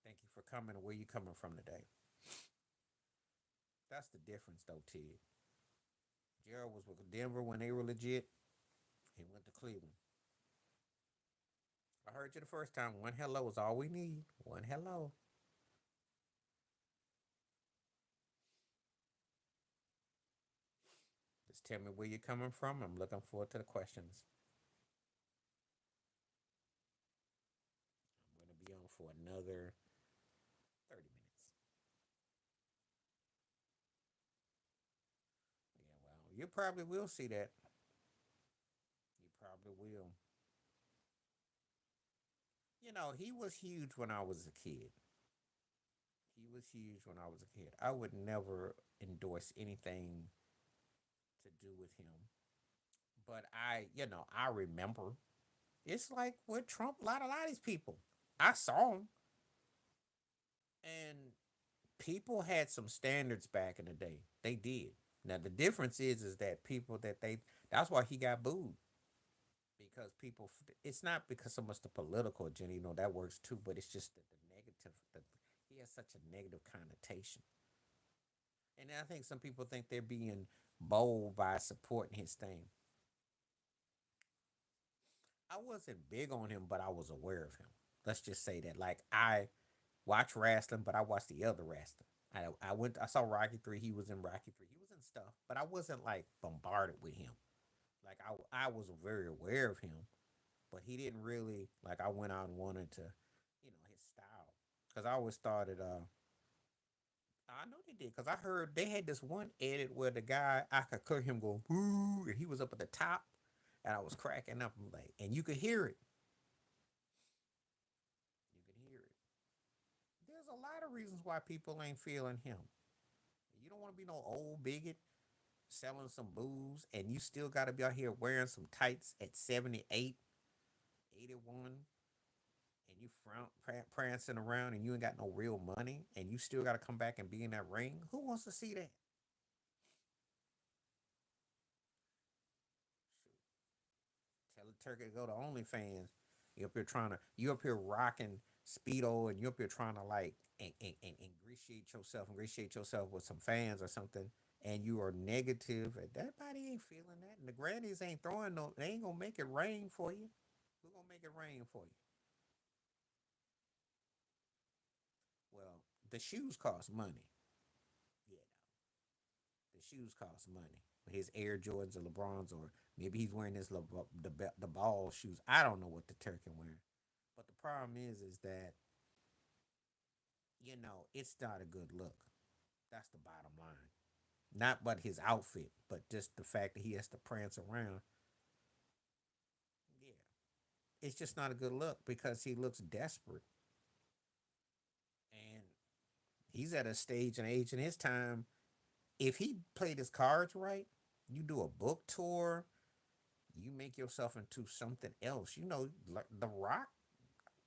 Thank you for coming. Where you coming from today? That's the difference, though, Ted. Gerald was with Denver when they were legit. He went to Cleveland. I heard you the first time. One hello is all we need. One hello. Just tell me where you're coming from. I'm looking forward to the questions. I'm going to be on for another 30 minutes. You probably will see that. You probably will. He was huge when I was a kid. He was huge when I was a kid. I would never endorse anything to do with him. But I remember. It's like with Trump, a lot of these people. I saw him, and people had some standards back in the day. They did. Now the difference is that people that they that's why he got booed because people. It's not because so much the political agenda, that works too, but it's just that the negative. He has such a negative connotation, and I think some people think they're being bold by supporting his thing. I wasn't big on him, but I was aware of him. Let's just say that. Like I watch wrestling, but I watched the other wrestling. I saw Rocky 3. He was in Rocky 3. He was in stuff, but I wasn't like bombarded with him. Like I was very aware of him, but he didn't really like. I went out and wanted to, his style, because I always started. I know they did because I heard they had this one edit where the guy I could hear him go boo, and he was up at the top, and I was cracking up. I'm like, and you could hear it. You could hear it. There's a lot of reasons why people ain't feeling him. You don't want to be no old bigot selling some booze, and you still got to be out here wearing some tights at 78, 81, and you prancing around, and you ain't got no real money, and you still got to come back and be in that ring. Who wants to see that? Tell the turkey to go to OnlyFans. You up here rocking speedo, and you up here trying to like and ingratiate yourself with some fans or something, and you are negative. And that body ain't feeling that, and the grannies ain't throwing no. They ain't gonna make it rain for you. Who gonna make it rain for you? Well, the shoes cost money. Yeah, the shoes cost money. His Air Jordans or LeBrons, or maybe he's wearing the ball shoes. I don't know what the turkey wearing. But the problem is that it's not a good look. That's the bottom line. Not but his outfit, but just the fact that he has to prance around. Yeah, it's just not a good look because he looks desperate, and he's at a stage and age in his time. If he played his cards right, you do a book tour, you make yourself into something else. Like The Rock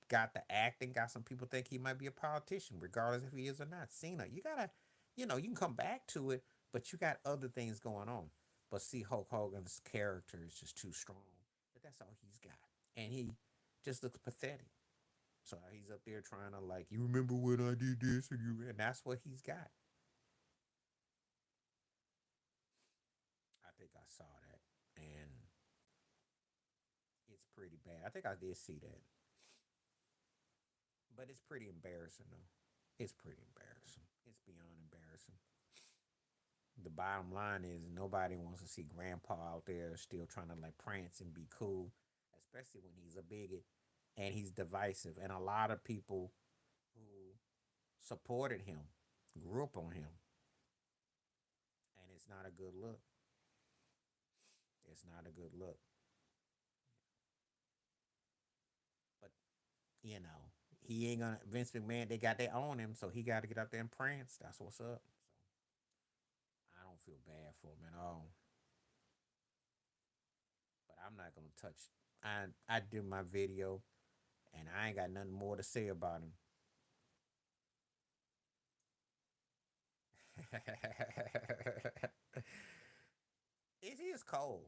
got the acting, got some people think he might be a politician, regardless if he is or not. Cena, you can come back to it, but you got other things going on. But see, Hulk Hogan's character is just too strong. But that's all he's got. And he just looks pathetic. So he's up there trying to like, you remember when I did this, and that's what he's got. I think I saw that, and it's pretty bad. I think I did see that, but it's pretty embarrassing though. It's pretty embarrassing. It's beyond embarrassing. The bottom line is nobody wants to see grandpa out there still trying to like prance and be cool, especially when he's a bigot and he's divisive. And a lot of people who supported him grew up on him, and it's not a good look. It's not a good look. But you know, he ain't gonna Vince McMahon. They got their own him, so he got to get out there and prance. That's what's up. So I don't feel bad for him at all. But I'm not gonna touch. I did my video, and I ain't got nothing more to say about him. It is cold.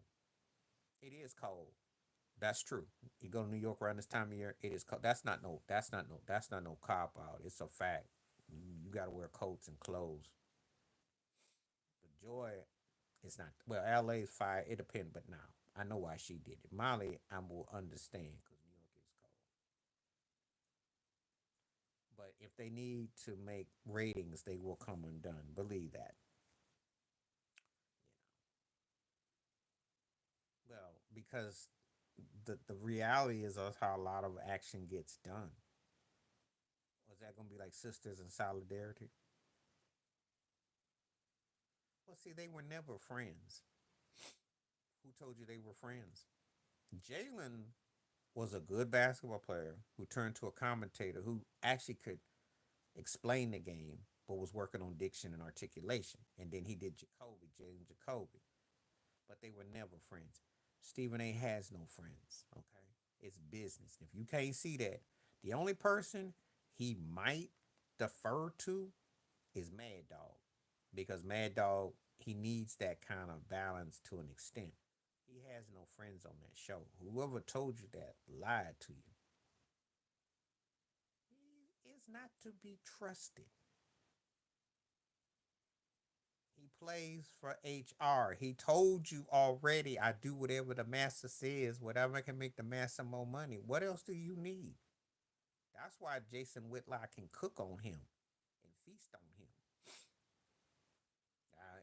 It is cold. That's true. You go to New York around this time of year, it is cold. That's not no cop out. It's a fact. You got to wear coats and clothes. The joy is not well. LA is fire. It depends, but now I know why she did it. Molly, I will understand because New York is cold. But if they need to make ratings, they will come undone. Believe that. Well, because the reality is of how a lot of action gets done. Was that gonna be like sisters in solidarity? Well, see, they were never friends. Who told you they were friends? Jalen was a good basketball player who turned to a commentator who actually could explain the game, but was working on diction and articulation. And then he did Jacoby, Jalen Jacoby. But they were never friends. Stephen A has no friends. Okay. It's business. If you can't see that, the only person he might defer to is Mad Dog. Because Mad Dog, he needs that kind of balance to an extent. He has no friends on that show. Whoever told you that lied to you. He is not to be trusted. He plays for HR. He told you already, I do whatever the master says, whatever can make the master more money. What else do you need? That's why Jason Whitlock can cook on him and feast on him.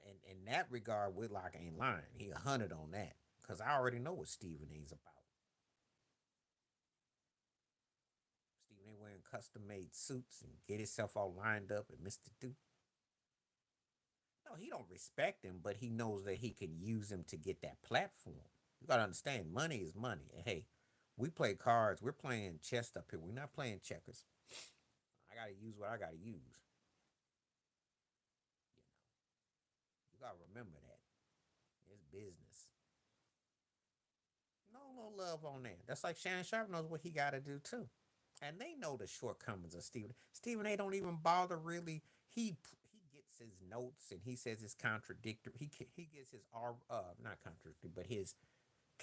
And in that regard, Whitlock ain't lying. He 100 on that. Because I already know what Stephen A's about. Stephen A wearing custom made suits and get himself all lined up and Mr. Duke. No, he don't respect him, but he knows that he can use him to get that platform. You gotta understand, money is money. And hey, we play cards. We're playing chess up here. We're not playing checkers. I gotta use what I gotta use. You gotta remember that. It's business. No love on that. That's like Shannon Sharp knows what he gotta do too. And they know the shortcomings of Stephen. Stephen A. don't even bother really. He gets his notes and he says it's contradictory. He gets his not contradictory, but his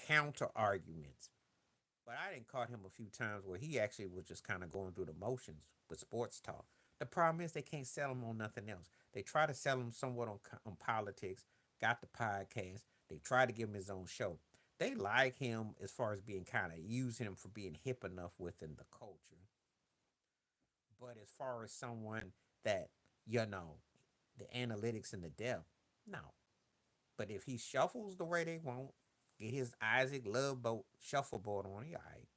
counter arguments. But I didn't caught him a few times where he actually was just kind of going through the motions with sports talk. The problem is they can't sell him on nothing else. They try to sell him somewhat on politics. Got the podcast. They try to give him his own show. They like him as far as being kind of using him for being hip enough within the culture. But as far as someone that, you know, the analytics and the depth, no. But if he shuffles the way they want, get his Isaac Love Boat shuffleboard on, he all right.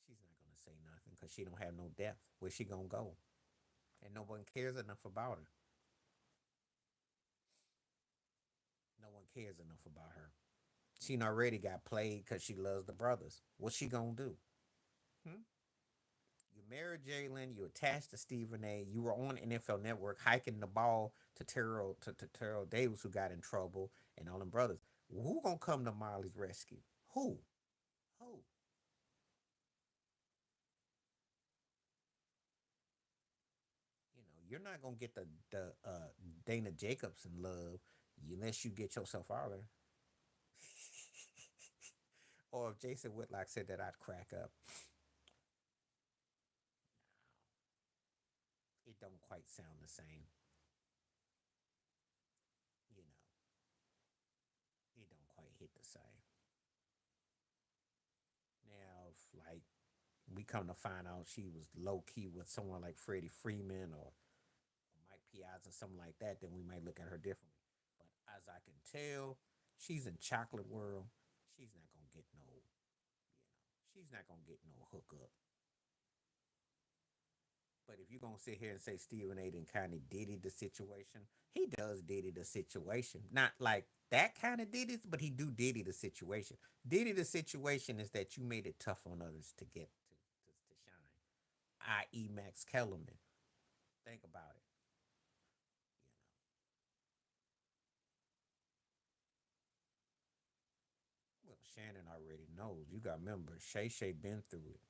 She's not gonna say nothing because she don't have no depth. Where she gonna go? And no one cares enough about her. No one cares enough about her. She already got played because she loves the brothers. What's she gonna do? Hmm? You married Jalen. You attached to Stephen A. You were on NFL Network hiking the ball to Terrell Davis, who got in trouble, and all them brothers. Who gonna come to Molly's rescue? Who? Who? You're not gonna get the Dana Jacobson love unless you get yourself out of there. Or if Jason Whitlock said that, I'd crack up. It don't quite sound the same. You know, it don't quite hit the same. Now, if like we come to find out she was low key with someone like Freddie Freeman or Mike Piazza, something like that, then we might look at her differently. But as I can tell, she's in chocolate world. She's not gonna get no, she's not gonna get no hookup. But if you're gonna sit here and say Stephen A. didn't kind of diddy the situation, he does diddy the situation. Not like that kind of diddy, but he do diddy the situation. Diddy the situation is that you made it tough on others to get to shine. I.e. Max Kellerman. Think about it. Well, Shannon already knows. You got to remember, Shay Shay been through it.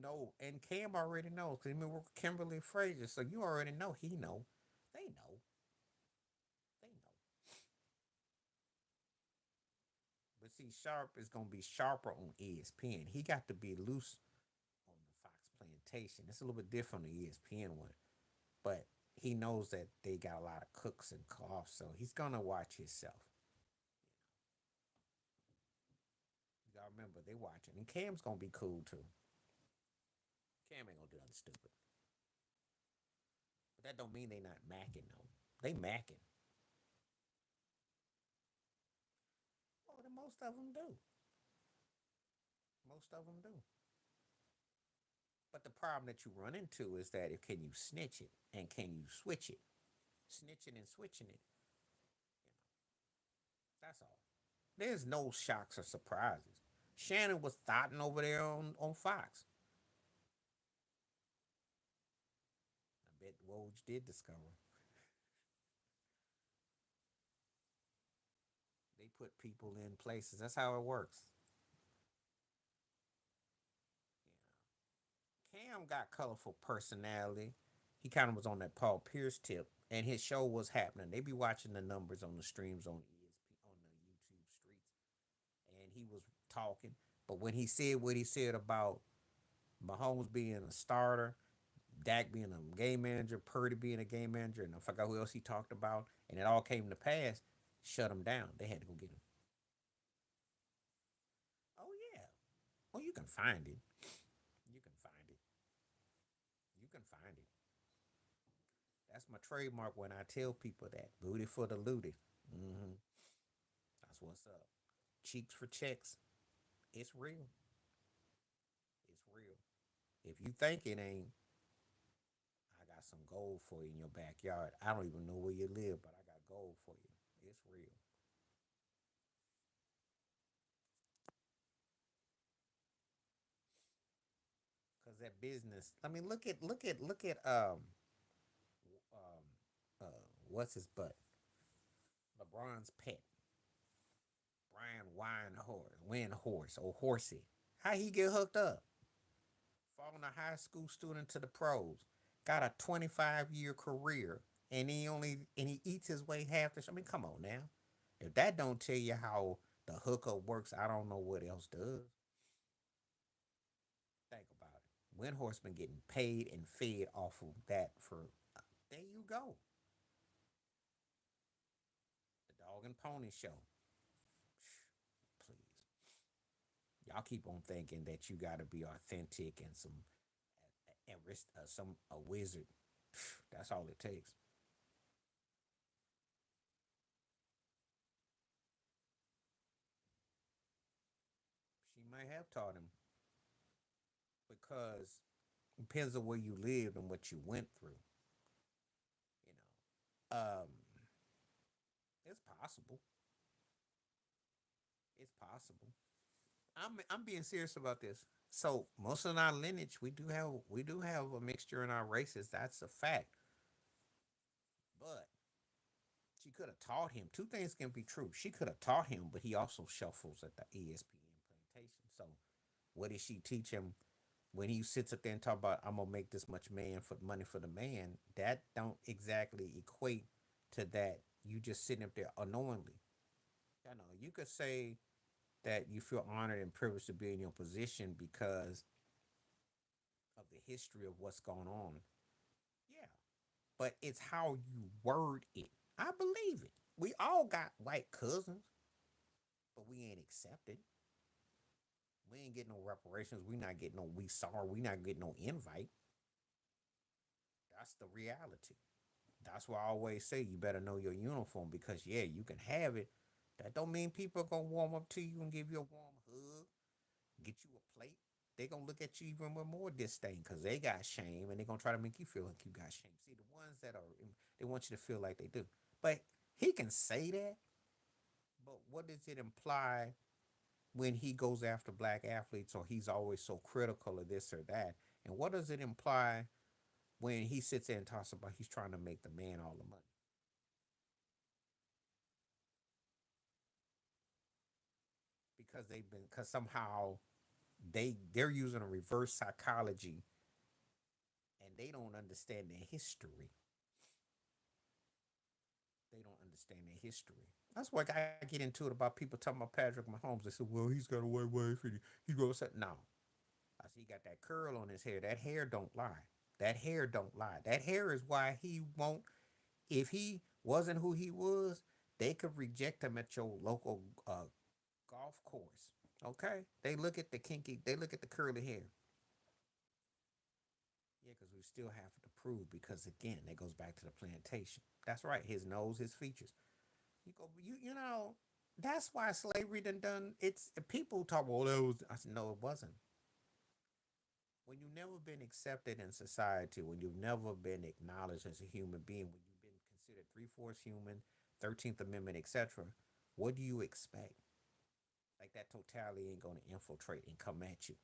No, and Cam already knows because he been with Kimberly Frazier, so you already know he know. They know. They know. But see, Sharp is gonna be sharper on ESPN. He got to be loose on the Fox plantation. It's a little bit different on the ESPN one, but he knows that they got a lot of cooks and coughs, so he's gonna watch himself. You gotta remember they watching, and Cam's gonna be cool too. Cam ain't gonna do nothing stupid, but that don't mean they not macking though. They macking. Oh, then most of them do. Most of them do. But the problem that you run into is that if can you snitch it and can you switch it? snitching and switching it. That's all. There's no shocks or surprises. Shannon was thotting over there on Fox. I bet Woj did discover. They put people in places. That's how it works. Cam got colorful personality. He kind of was on that Paul Pierce tip, and his show was happening. They be watching the numbers on the streams on ESP on the YouTube streets, and he was talking. But when he said what he said about Mahomes being a starter, Dak being a game manager, Purdy being a game manager, and I forgot who else he talked about, and it all came to pass, shut him down. They had to go get him. Oh yeah. Oh, you can find it. You can find it. You can find it. That's my trademark when I tell people that. Booty for the looty. Mm-hmm. That's what's up. Cheeks for checks. It's real. It's real. If you think it ain't, I got some gold for you in your backyard. I don't even know where you live, but I got gold for you. It's real. Cause that business. I mean, um what's his butt? LeBron's pet, Brian Windhorse or Horsey. How he get hooked up? From a high school student to the pros, got a 25-year career, and he eats his way half the. I mean, come on now. If that don't tell you how the hookup works, I don't know what else does. Think about it. Windhorse been getting paid and fed off of that for. There you go. The dog and pony show. Please, y'all keep on thinking that you got to be authentic and some a wizard. That's all it takes. She might have taught him because it depends on where you lived and what you went through. You it's possible. It's possible. I'm being serious about this. So most of our lineage, we do have a mixture in our races. That's a fact. But she could have taught him. Two things can be true. She could have taught him, but he also shuffles at the ESPN plantation. So what did she teach him when he sits up there and talk about I'm gonna make this much man for money for the man? That don't exactly equate to that. You just sitting up there unknowingly. You know, you could say that you feel honored and privileged to be in your position because of the history of what's going on. Yeah, but it's how you word it. I believe it. We all got white cousins, but we ain't accepted. We ain't getting no reparations. We not getting no we sorry. We not getting no invite. That's the reality. That's why I always say you better know your uniform because yeah, you can have it. That don't mean people are gonna warm up to you and give you a warm hug, get you a plate. They gonna look at you even with more disdain because they got shame and they gonna try to make you feel like you got shame. See, the ones that are they want you to feel like they do. But he can say that, but what does it imply when he goes after black athletes or he's always so critical of this or that? And what does it imply when he sits there and talks about he's trying to make the man all the money? Because somehow they're using a reverse psychology and they don't understand their history. They don't understand their history. That's why I get into it about people talking about Patrick Mahomes. They said, "Well, he's got a white wife and he goes no." I see he got that curl on his hair. That hair don't lie. That hair don't lie. That hair is why he won't. If he wasn't who he was, they could reject him at your local golf course. Okay, they look at the kinky. They look at the curly hair. Yeah, because we still have to prove. Because again, that goes back to the plantation. That's right. His nose, his features. You know. That's why slavery done. It's people talk. Well, that was. I said no, it wasn't. When you've never been accepted in society, when you've never been acknowledged as a human being, when you've been considered three-fourths human, 13th Amendment, etc. What do you expect? Like that totality ain't gonna infiltrate and come at you.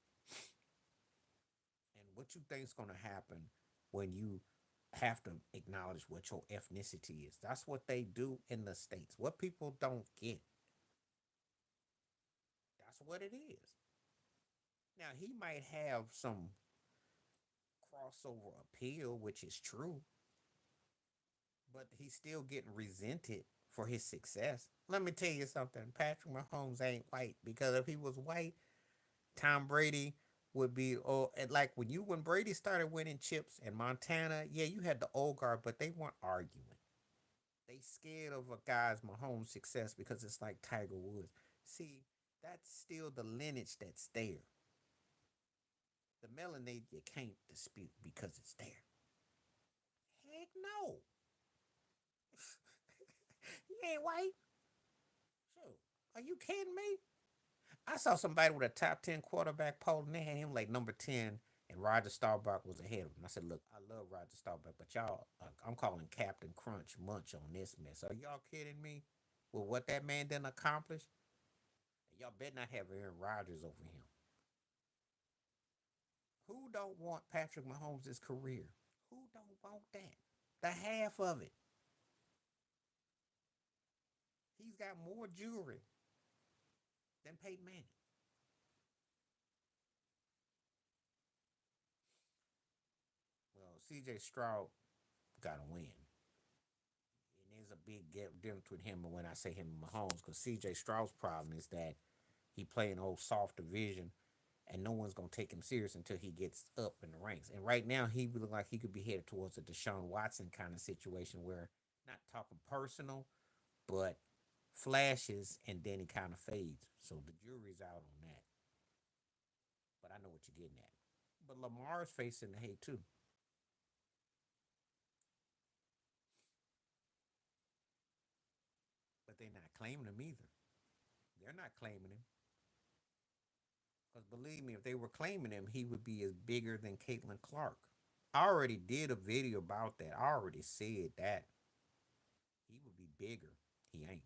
And what you think's gonna happen when you have to acknowledge what your ethnicity is? That's what they do in the States. What people don't get, that's what it is. Now he might have some crossover appeal, which is true, but he's still getting resented for his success. Let me tell you something. Patrick Mahomes ain't white because if he was white, Tom Brady would be like when Brady started winning chips in Montana, yeah, you had the old guard, but they weren't arguing. They scared of a guy's Mahomes success because it's like Tiger Woods. See, that's still the lineage that's there. The melanate you can't dispute because it's there. Heck no. You ain't white. Sure. Are you kidding me? I saw somebody with a top 10 quarterback poll and they had him like number 10, and Roger Staubach was ahead of him. I said, look, I love Roger Staubach, but y'all, I'm calling Captain Crunch Munch on this mess. Are y'all kidding me? With what that man didn't accomplish? Y'all better not have Aaron Rodgers over him. Who don't want Patrick Mahomes' career? Who don't want that? The half of it. He's got more jewelry than Peyton Manning. Well, CJ Stroud got to win. And there's a big gap difference between him and when I say him and Mahomes, because CJ Stroud's problem is that he playing old soft division, and no one's gonna take him serious until he gets up in the ranks. And right now, he look like he could be headed towards a Deshaun Watson kind of situation where not talking personal, but flashes, and then he kind of fades. So the jury's out on that. But I know what you're getting at. But Lamar's facing the hate too, but they're not claiming him either. They're not claiming him. Because believe me, if they were claiming him, he would be as bigger than Caitlin Clark. I already did a video about that. I already said that he would be bigger. He ain't.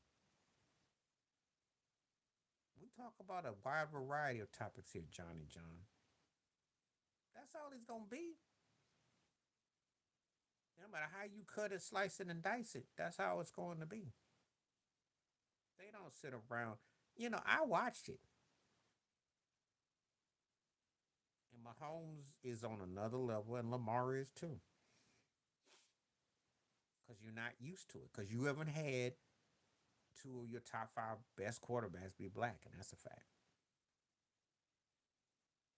We talk about a wide variety of topics here, Johnny John. That's all he's gonna be. No matter how you cut it, slice it, and dice it, that's how it's going to be. They don't sit around. I watched it, and Mahomes is on another level, and Lamar is too. Because you're not used to it. Because you haven't had two of your top five best quarterbacks be black, and that's a fact.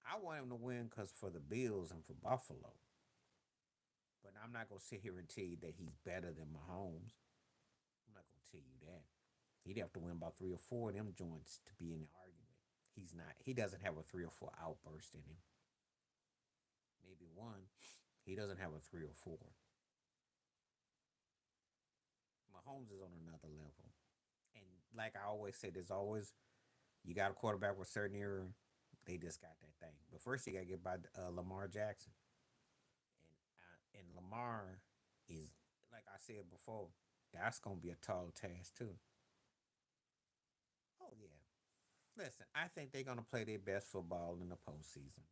I want him to win because for the Bills and for Buffalo. But I'm not gonna sit here and tell you that he's better than Mahomes. I'm not gonna tell you that. He'd have to win about three or four of them joints to be in the argument. He's not. He doesn't have a three or four outburst in him. Maybe one. He doesn't have a three or four. Mahomes is on another level. And like I always say, there's always you got a quarterback with certain era. They just got that thing. But first, you got to get by Lamar Jackson, and Lamar is like I said before. That's gonna be a tall task too. Oh yeah. Listen, I think they're gonna play their best football in the postseason.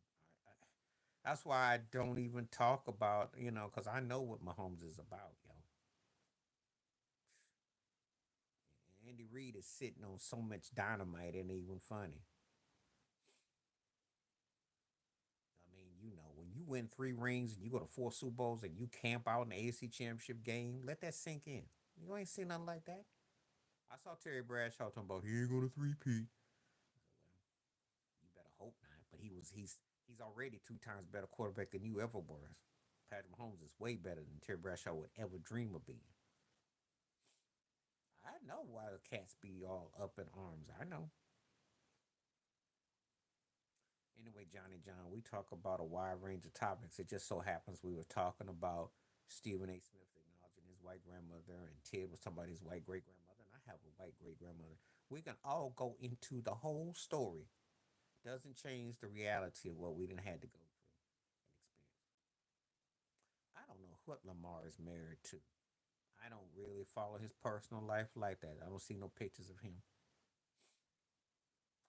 That's why I don't even talk about because I know what Mahomes is about, yo. Andy Reid is sitting on so much dynamite, it ain't even funny. I mean, when you win three rings and you go to four Super Bowls and you camp out in the AFC Championship game, let that sink in. You ain't seen nothing like that. I saw Terry Bradshaw talking about he ain't gonna three-peat. You better hope not. But he's already two times better quarterback than you ever was. Patrick Mahomes is way better than Terry Bradshaw would ever dream of being. I know why the cats be all up in arms. I know. Anyway, Johnny John, we talk about a wide range of topics. It just so happens we were talking about Stephen A. Smith acknowledging his white grandmother, and Ted was talking about his white great grandmother, and I have a white great grandmother. We can all go into the whole story. Doesn't change the reality of what we didn't had to go through and experience. I don't know what Lamar is married to. I don't really follow his personal life like that. I don't see no pictures of him.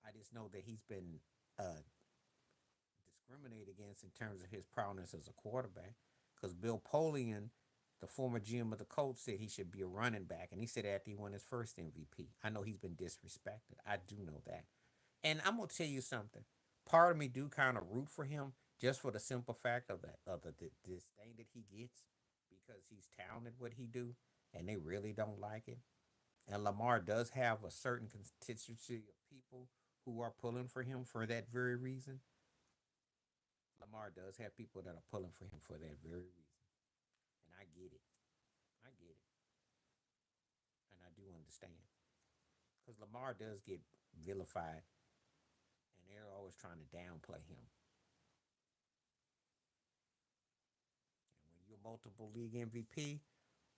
I just know that he's been uh, discriminated against in terms of his prowess as a quarterback. Because Bill Polian, the former GM of the Colts, said he should be a running back, and he said after he won his first MVP. I know he's been disrespected. I do know that, and I'm gonna tell you something. Part of me do kind of root for him just for the simple fact of the disdain that he gets because he's talented what he do, and they really don't like it. And Lamar does have a certain constituency of people who are pulling for him for that very reason. Lamar does have people that are pulling for him for that very reason. And I get it. I get it. And I do understand. Because Lamar does get vilified and they're always trying to downplay him. And when you're a multiple league MVP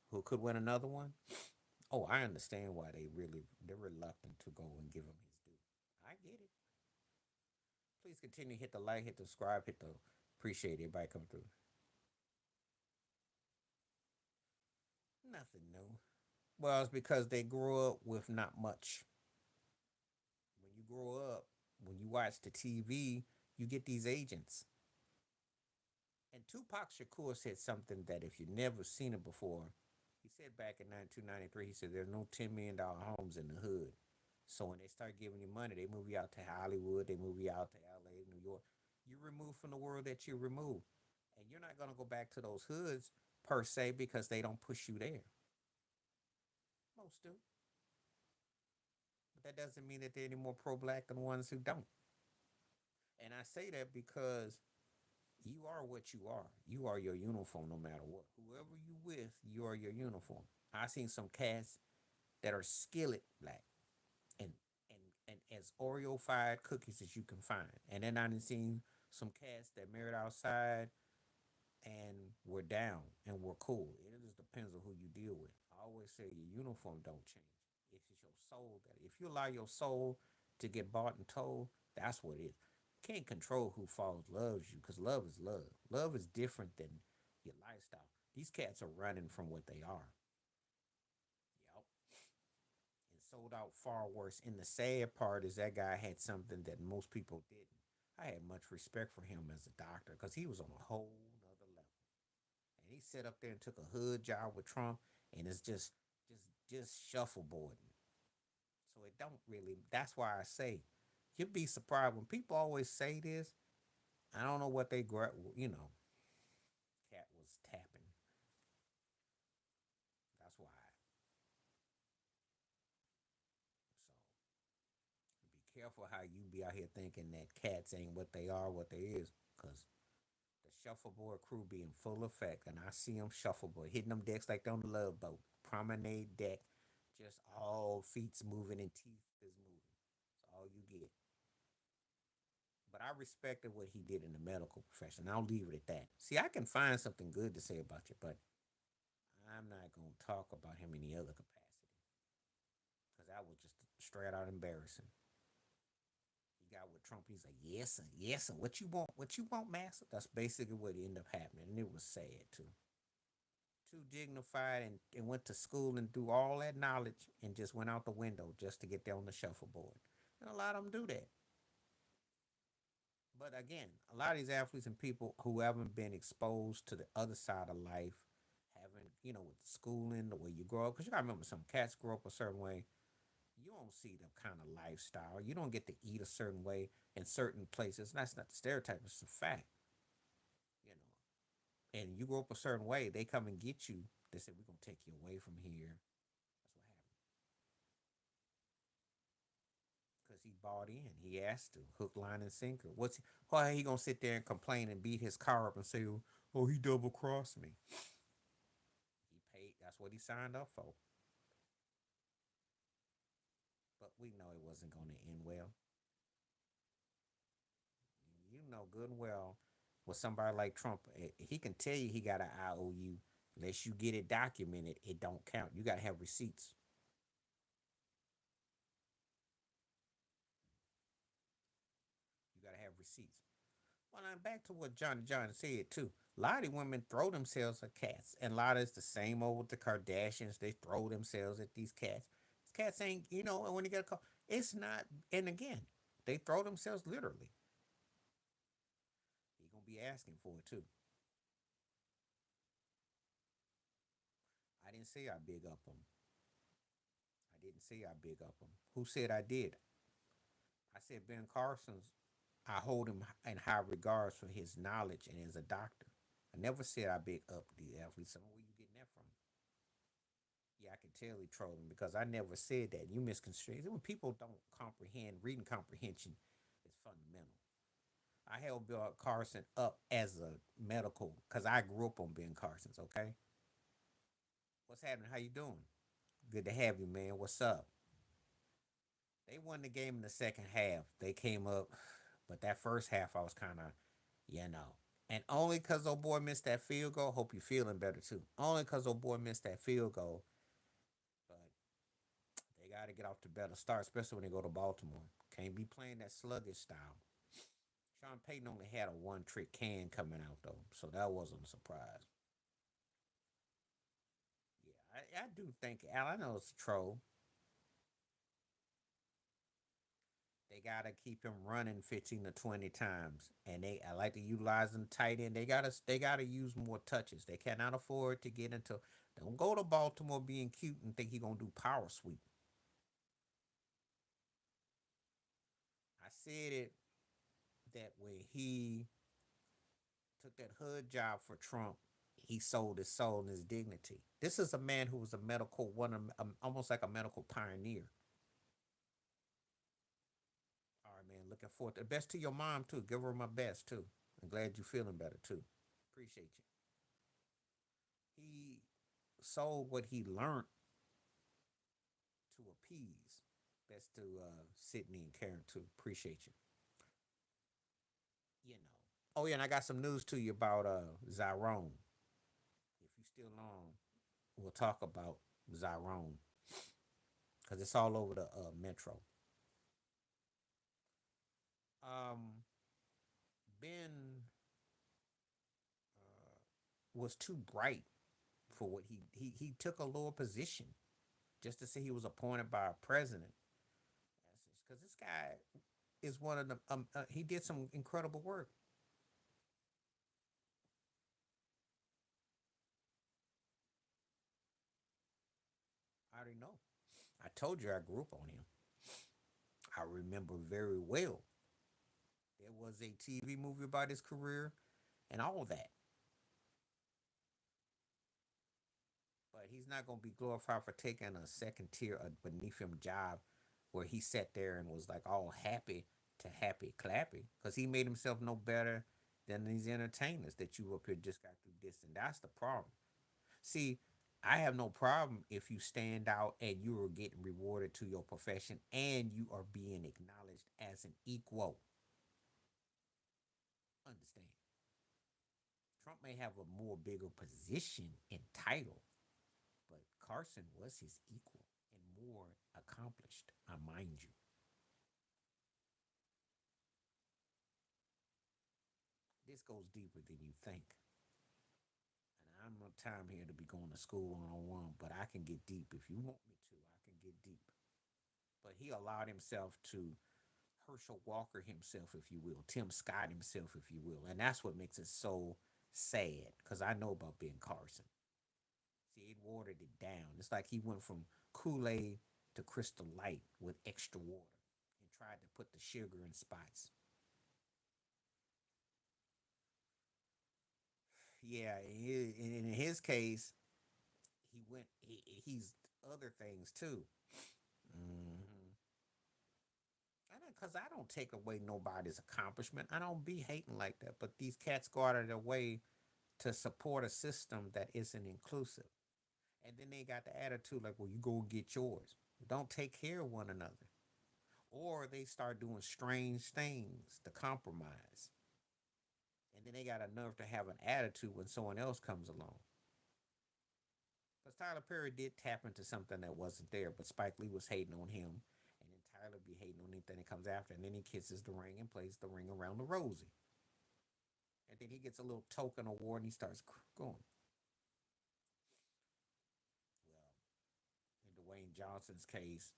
who could win another one, oh, I understand why they're reluctant to go and give him his due. I get it. Please continue hit the like, hit the subscribe, hit the appreciate everybody come through. Nothing new. Well, it's because they grew up with not much. When you grow up, when you watch the TV, you get these agents. And Tupac Shakur said something that if you've never seen it before, he said back in 1993, he said there's no $10 million homes in the hood. So when they start giving you money, they move you out to Hollywood, they move you out to LA, New York. You're removed from the world that you removed. And you're not gonna go back to those hoods per se because they don't push you there. Most do. But that doesn't mean that they're any more pro black than the ones who don't. And I say that because you are what you are. You are your uniform no matter what. Whoever you with, you are your uniform. I seen some cats that are skillet black and and as Oreo fired cookies as you can find. And then I done seen some cats that married outside and were down and were cool. It just depends on who you deal with. I always say your uniform don't change. It's just your soul that if you allow your soul to get bought and told, that's what it is. You can't control who falls loves you because love is love. Love is different than your lifestyle. These cats are running from what they are. Yep. And sold out far worse. And the sad part is that guy had something that most people didn't. I had much respect for him as a doctor because he was on a whole nother level. And he sat up there and took a hood job with Trump, and it's just shuffleboarding. So it don't really. That's why I say you'd be surprised when people always say this. I don't know what they cat was tapping. That's why. So be careful how you be out here thinking that cats ain't what they are, what they is, because the shuffleboard crew be in full effect, and I see them shuffleboard hitting them decks like they're on the love boat, promenade deck, just all feet's moving and teeth is moving. That's all you get. But I respected what he did in the medical profession. I'll leave it at that. See, I can find something good to say about you, but I'm not gonna talk about him in any other capacity because that was just straight out embarrassing. He got with Trump. He's like, yes, sir, yes, sir. What you want? What you want, master? That's basically what ended up happening, and it was sad too. Too dignified and went to school and threw all that knowledge and just went out the window just to get there on the shuffleboard. And a lot of them do that. But again, a lot of these athletes and people who haven't been exposed to the other side of life, haven't, with schooling, the way you grow up, because you gotta remember some cats grow up a certain way. You don't see the kind of lifestyle. You don't get to eat a certain way in certain places. And that's not the stereotype, it's a fact, you know. And you grow up a certain way, they come and get you. They say, we're gonna take you away from here. That's what happened. Because he bought in. He asked to hook, line, and sinker. Why he gonna sit there and complain and beat his car up and say, "Oh, he double crossed me"? He paid. That's what he signed up for. But we know it wasn't gonna end well. You know good and well with somebody like Trump, he can tell you he got an IOU. Unless you get it documented, it don't count. You gotta have receipts. You gotta have receipts. Well, I'm back to what Johnny John said too. A lot of women throw themselves at cats, and a lot of it's the same old with the Kardashians. They throw themselves at these cats. These cats ain't, and when you get a call, it's not. And again, they throw themselves literally. You're gonna be asking for it too. I didn't say I big up them. I didn't say I big up them. Who said I did? I said Ben Carson's. I hold him in high regards for his knowledge and as a doctor. I never said I big up the athletes. So where you getting that from? Yeah, I can tell he trolling because I never said that. You misconstrued. When people don't comprehend, reading comprehension is fundamental. I held Bill Carson up as a medical because I grew up on Ben Carson's. Okay, what's happening? How you doing? Good to have you, man. What's up? They won the game in the second half. They came up, but that first half I was kind of, you know, and only because old boy missed that field goal. Hope you're feeling better too. Only because old boy missed that field goal, but they got to get off to better start, especially when they go to Baltimore. Can't be playing that sluggish style. Sean Payton only had a one trick can coming out though, so that wasn't a surprise. Yeah, I do think Al. I know it's a troll. They gotta keep him running 15 to 20 times, and I like to utilize them tight end. They gotta use more touches. They cannot afford to get into. Don't go to Baltimore being cute and think he gonna do power sweep. I said it that when he took that hood job for Trump, he sold his soul and his dignity. This is a man who was a medical almost like a medical pioneer. All right, man. Looking forward to the best to your mom too. Give her my best too. I'm glad you're feeling better too. Appreciate you. He sold what he learned to appease. Best to Sydney and Karen too. Appreciate you. You know. Oh yeah, and I got some news to you about Zyrone. If you still on, we'll talk about Zyrone because it's all over the metro. Ben was too bright for what he took a lower position just to say he was appointed by a president. Because this guy is one of the he did some incredible work. I already know. I told you I grew up on him. I remember very well. There was a TV movie about his career and all that. But he's not going to be glorified for taking a second tier beneath him job where he sat there and was like all happy to happy clappy because he made himself no better than these entertainers that you up here just got through this. And that's the problem. See, I have no problem if you stand out and you are getting rewarded to your profession and you are being acknowledged as an equal. Understand? Trump may have a more bigger position and title, but Carson was his equal and more accomplished, I mind you. This goes deeper than you think. And I'm no time here to be going to school one on one, but I can get deep. If you want me to, I can get deep. But he allowed himself to Herschel Walker himself, if you will, Tim Scott himself, if you will. And that's what makes it so sad because I know about Ben Carson. See, it watered it down. It's like he went from Kool Aid to Crystal Light with extra water and tried to put the sugar in spots. Yeah, in his case, he's other things too. Mm-hmm. Because I don't take away nobody's accomplishment. I don't be hating like that. But these cats go out of their way to support a system that isn't inclusive. And then they got the attitude like, well, you go get yours. Don't take care of one another. Or they start doing strange things to compromise. And then they got a nerve to have an attitude when someone else comes along. Because Tyler Perry did tap into something that wasn't there, but Spike Lee was hating on him. And then Tyler be hating on anything that comes after. And then he kisses the ring and plays the ring around the rosy. And then he gets a little token award and he starts going. Well, in Dwayne Johnson's case,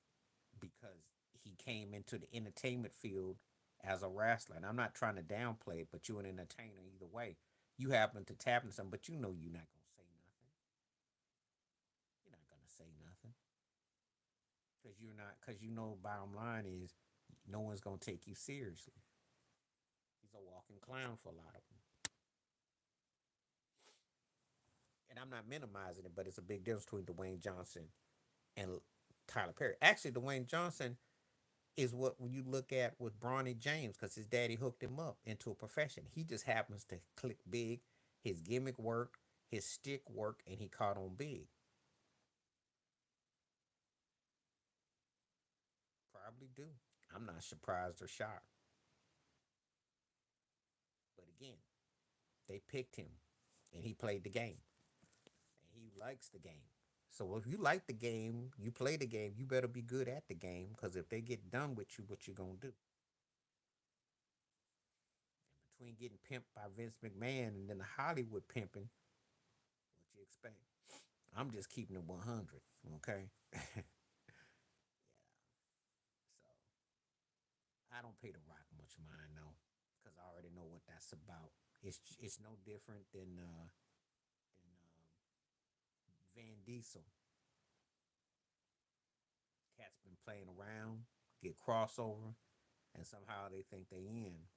because he came into the entertainment field as a wrestler, and I'm not trying to downplay it, but you're an entertainer either way. You happen to tap into something, but you know you're not gonna say nothing. You're not gonna say nothing because you're not because you know. Bottom line is, no one's gonna take you seriously. He's a walking clown for a lot of them, and I'm not minimizing it, but it's a big difference between Dwayne Johnson and Tyler Perry. Actually, Dwayne Johnson is what when you look at with Bronny James, because his daddy hooked him up into a profession. He just happens to click big. His gimmick worked, his stick worked, and he caught on big. Probably do. I'm not surprised or shocked. But again, they picked him and he played the game. And he likes the game. So if you like the game, you play the game, you better be good at the game because if they get done with you, what you gonna do? And between getting pimped by Vince McMahon and then the Hollywood pimping, what you expect? I'm just keeping it 100, okay? Yeah. So I don't pay The Rock much mind though, because I already know what that's about. It's no different than Van Diesel. Cats been playing around, get crossover, and somehow they think they in,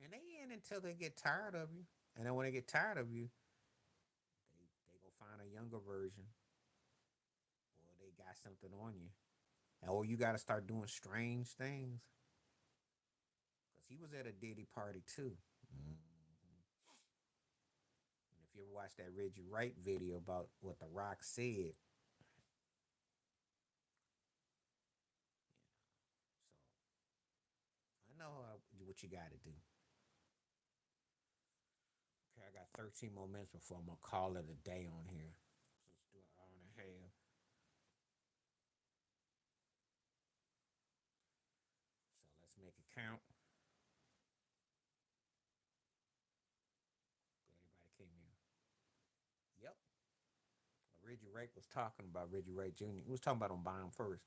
and they in until they get tired of you, and then when they get tired of you, they go find a younger version, or they got something on you, or you got to start doing strange things. Cause he was at a Diddy party too. Mm-hmm. And if you ever watch that Reggie Wright video about what The Rock said, so I know what you got to do. Okay, I got 13 more minutes before I'm gonna call it a day on here. So let's do an hour and a half. So let's make it count. Good, everybody came in. Yep. Reggie Wright was talking about Reggie Wright Jr. He was talking about on Bomb first.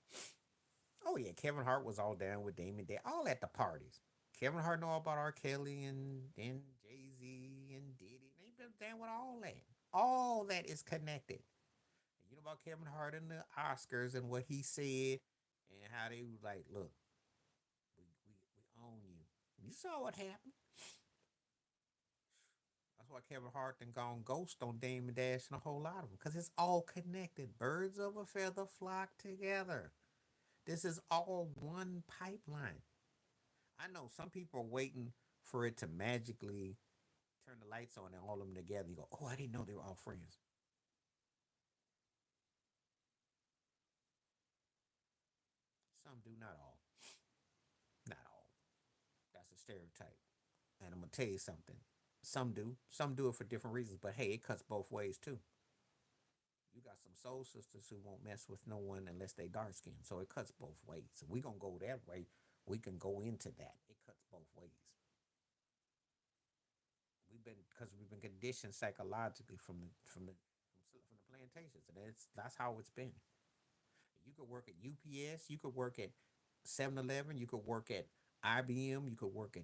Oh yeah, Kevin Hart was all down with Damon Day, all at the parties. Kevin Hart know all about R. Kelly and Jay Z and Diddy. They been down with all that. All that is connected. And you know about Kevin Hart and the Oscars and what he said and how they was like, look, we own you. You saw what happened. That's why Kevin Hart then gone ghost on Damon Dash and a whole lot of them because it's all connected. Birds of a feather flock together. This is all one pipeline. I know some people are waiting for it to magically turn the lights on and all of them together. You go, oh, I didn't know they were all friends. Some do, not all. Not all. That's a stereotype. And I'm gonna tell you something. Some do. Some do it for different reasons, but hey, it cuts both ways too. You got some soul sisters who won't mess with no one unless they dark skinned. So it cuts both ways. So we gonna go that way. We can go into that. It cuts both ways. We've been conditioned psychologically from the plantations, and that's how it's been. You could work at UPS, you could work at 7-Eleven, you could work at IBM, you could work at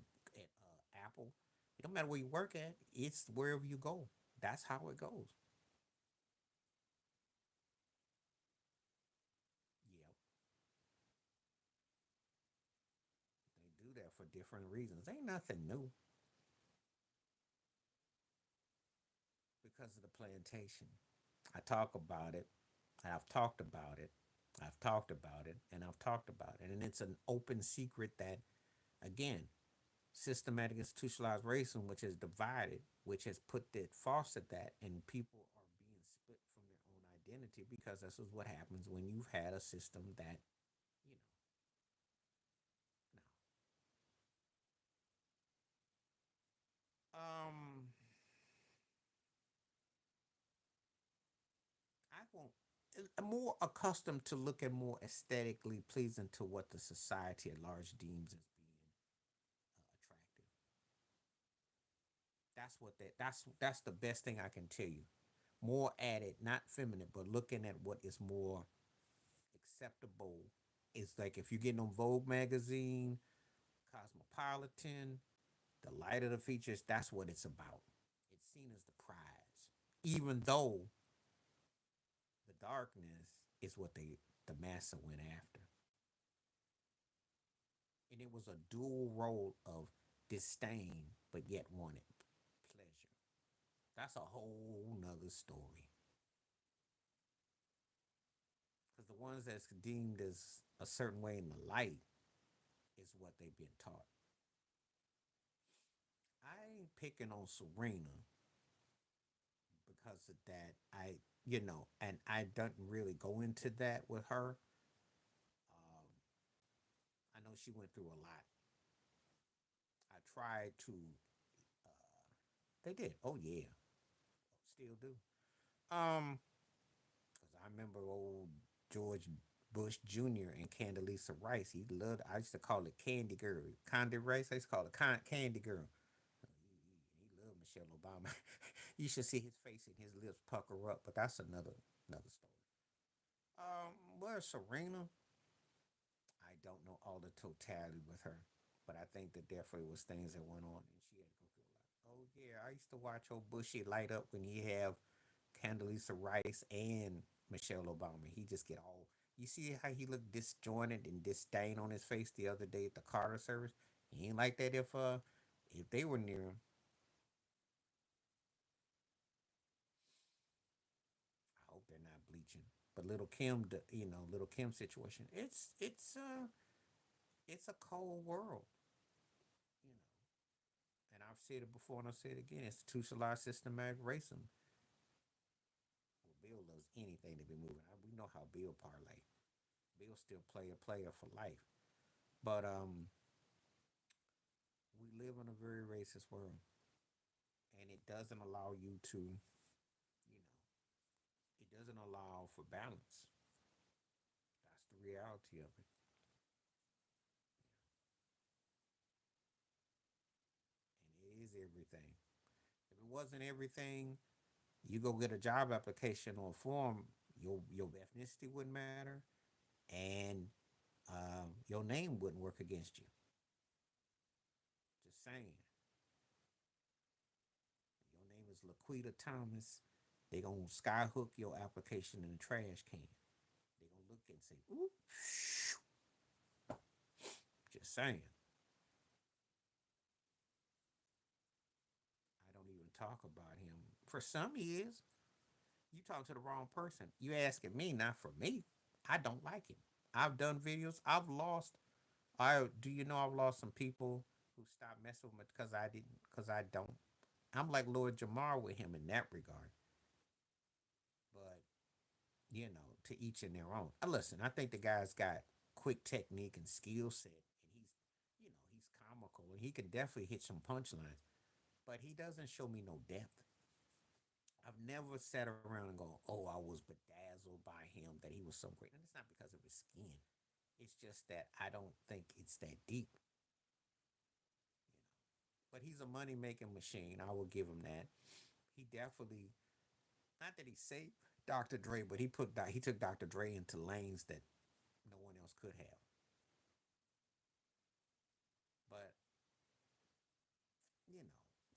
Apple. It don't matter where you work at; it's wherever you go. That's how it goes. Yeah, they do that for different reasons. Ain't nothing new because of the plantation. I talk about it. I've talked about it. I've talked about it, and I've talked about it, and it's an open secret that, again, systematic institutionalized racism, which has divided, which has put that fostered that, and people are being split from their own identity because this is what happens when you've had a system that, you know. I won't. I'm more accustomed to looking more aesthetically pleasing to what the society at large deems as being attractive. That's the best thing I can tell you. More at it, not feminine, but looking at what is more acceptable. It's like if you get on Vogue magazine, Cosmopolitan, the light of the features, that's what it's about. It's seen as the prize. Even though the darkness is what the massa went after. And it was a dual role of disdain, but yet wanted pleasure. That's a whole nother story. Because the ones that's deemed as a certain way in the light is what they've been taught. I ain't picking on Serena because of that. And I don't really go into that with her. Um, I know she went through a lot. I tried to. Uh, they did. Oh yeah, still do. Because I remember old George Bush Jr. and Condoleezza Rice. He loved. I used to call it Candy Girl. Candy Rice. I used to call it Candy Girl. He loved Michelle Obama. You should see his face and his lips pucker up. But that's another story. Well, Serena, I don't know all the totality with her, but I think that definitely was things that went on, and she had to go through a lot. Oh yeah, I used to watch old Bushy light up when he have Condoleezza Rice and Michelle Obama. He just get all. You see how he looked disjointed and disdain on his face the other day at the Carter service. He ain't like that if they were near him. I hope they're not bleaching. But little Kim, little Kim situation. It's a cold world, you know. And I've said it before and I'll say it again. Institutionalized systematic racism. Well, Bill loves anything to be moving. We know how Bill parlay. Bill still play a player for life. But we live in a very racist world, and it doesn't allow you to, it doesn't allow for balance. That's the reality of it. And it is everything. If it wasn't everything, you go get a job application or a form, your ethnicity wouldn't matter, and your name wouldn't work against you. Just saying. Your name is Laquita Thomas. They gonna skyhook your application in the trash can. They gonna look and say, "Ooh," just saying. I don't even talk about him. For some he is. You talk to the wrong person. You asking me, not for me. I don't like him. I've done videos. I've lost. I do you know I've lost some people who stopped messing with me because I didn't because I don't. I'm like Lord Jamar with him in that regard. But to each in their own. Listen, I think the guy's got quick technique and skill set, and he's comical, and he can definitely hit some punchlines. But he doesn't show me no depth. I've never sat around and go, "Oh, I was bedazzled by him that he was so great." And it's not because of his skin. It's just that I don't think it's that deep. But he's a money making machine. I will give him that. He definitely not that he saved Dr. Dre, but he took Dr. Dre into lanes that no one else could have. But you know,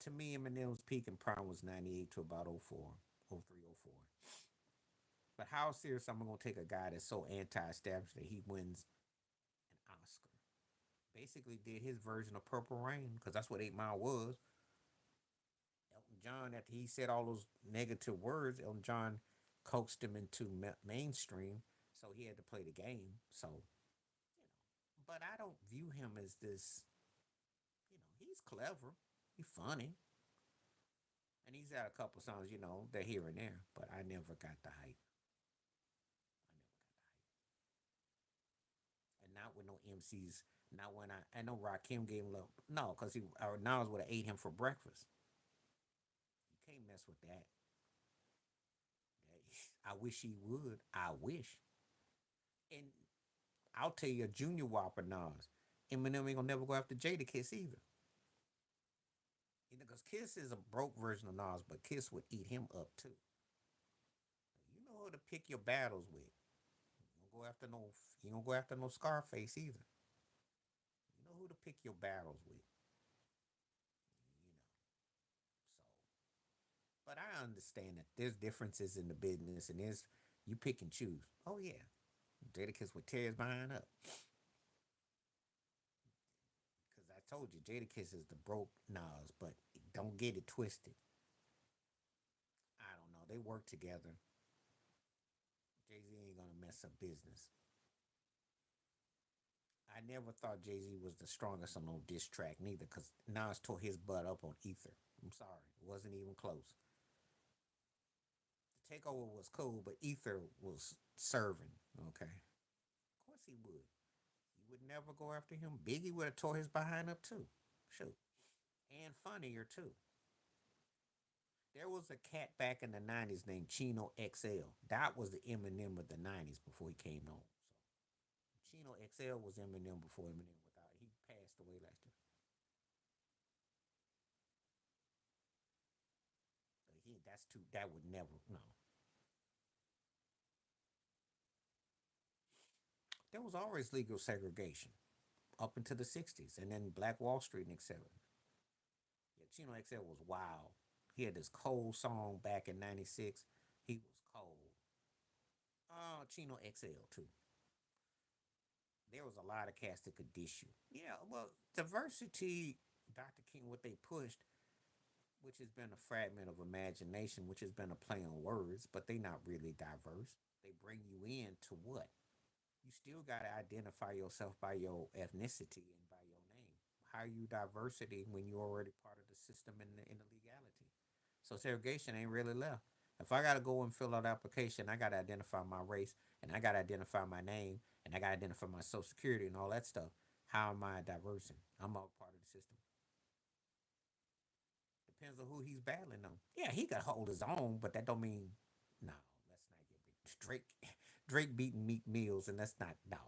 to me, Eminem's peak and prime was 98 to about 04, 03, 04. But how serious am I going to take a guy that's so anti-establishment that he wins an Oscar? Basically, did his version of Purple Rain because that's what 8 Mile was. Elton John, after he said all those negative words, Elton John coaxed him into mainstream, so he had to play the game. So, but I don't view him as this. He's clever, he's funny, and he's had a couple songs. They're here and there, but I never got the hype. I never got the hype, and not with no MCs. Not when I know Rakim gave him love. No, because he or Nas would have ate him for breakfast. You can't mess with that. I wish he would. I wish. And I'll tell you a junior whopper Nas. Eminem ain't gonna never go after Jada Kiss either. Because Kiss is a broke version of Nas, but Kiss would eat him up too. You know who to pick your battles with. You don't go after no. You don't go after no Scarface either. You know who to pick your battles with. You know. So, but I understand that there's differences in the business, and there's you pick and choose. Oh yeah, Jadakiss would tear his behind up. Because I told you, Jadakiss is the broke Nas, but don't get it twisted. I don't know. They work together. Jay Z ain't gonna mess up business. I never thought Jay Z was the strongest on no diss track neither, because Nas tore his butt up on Ether. I'm sorry, it wasn't even close. The takeover was cool, but Ether was serving. Okay, of course he would. He would never go after him. Biggie would have tore his behind up too. Shoot, and funnier too. There was a cat back in the '90s named Chino XL. That was the Eminem of the '90s before he came on. So Chino XL was Eminem before Eminem without. He passed away last year. That's too. That would never. No. There was always legal segregation up into the '60s, and then Black Wall Street and etc. Yeah, Chino XL was wild. He had this cold song back in '96. He was cold. Oh, Chino XL too. There was a lot of cats that could dish you. Yeah, well, diversity, Dr. King, what they pushed, which has been a fragment of imagination, which has been a play on words, but they not really diverse. They bring you in to what? You still got to identify yourself by your ethnicity and by your name. How are you diversity when you're already part of the system in the legality? So segregation ain't really left. If I gotta go and fill out an application, I gotta identify my race and I gotta identify my name and I gotta identify my social security and all that stuff. How am I diversing? I'm all part of the system. Depends on who he's battling on. Yeah, he could hold his own, but that don't mean no. Let's not get big. Drake beating Meek Mills, and that's not no.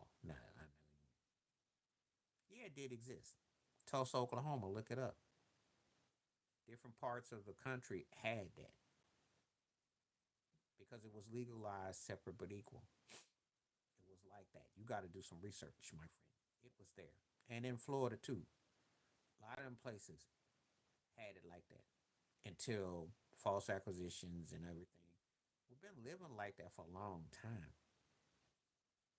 Yeah, it did exist. Tulsa, Oklahoma. Look it up. Different parts of the country had that because it was legalized, separate but equal. It was like that. You got to do some research, my friend. It was there, and in Florida too. A lot of them places had it like that until false acquisitions and everything. We've been living like that for a long time.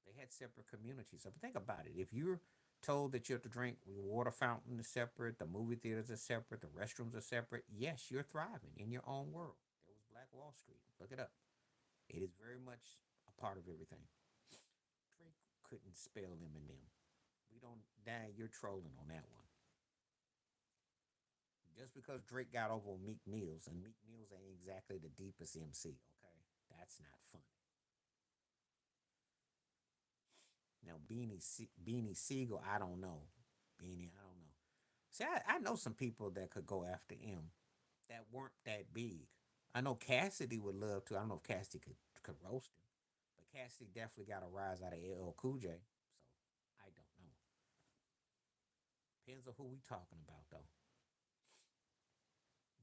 They had separate communities. So think about it. If you're told that you have to drink, the water fountain is separate, the movie theaters are separate, the restrooms are separate, yes, you're thriving in your own world. There was Black Wall Street. Look it up. It is very much a part of everything. Drake couldn't spell Eminem. We don't. Dang, you're trolling on that one. Just because Drake got over on Meek Mills, and Meek Mills ain't exactly the deepest MC. Okay, that's not funny. Now Beanie Siegel, I don't know. Beanie, I don't know. See, I know some people that could go after him that weren't that big. I know Cassidy would love to. I don't know if Cassidy could roast him, but Cassidy definitely got a rise out of LL Cool J. So I don't know. Depends on who we talking about though.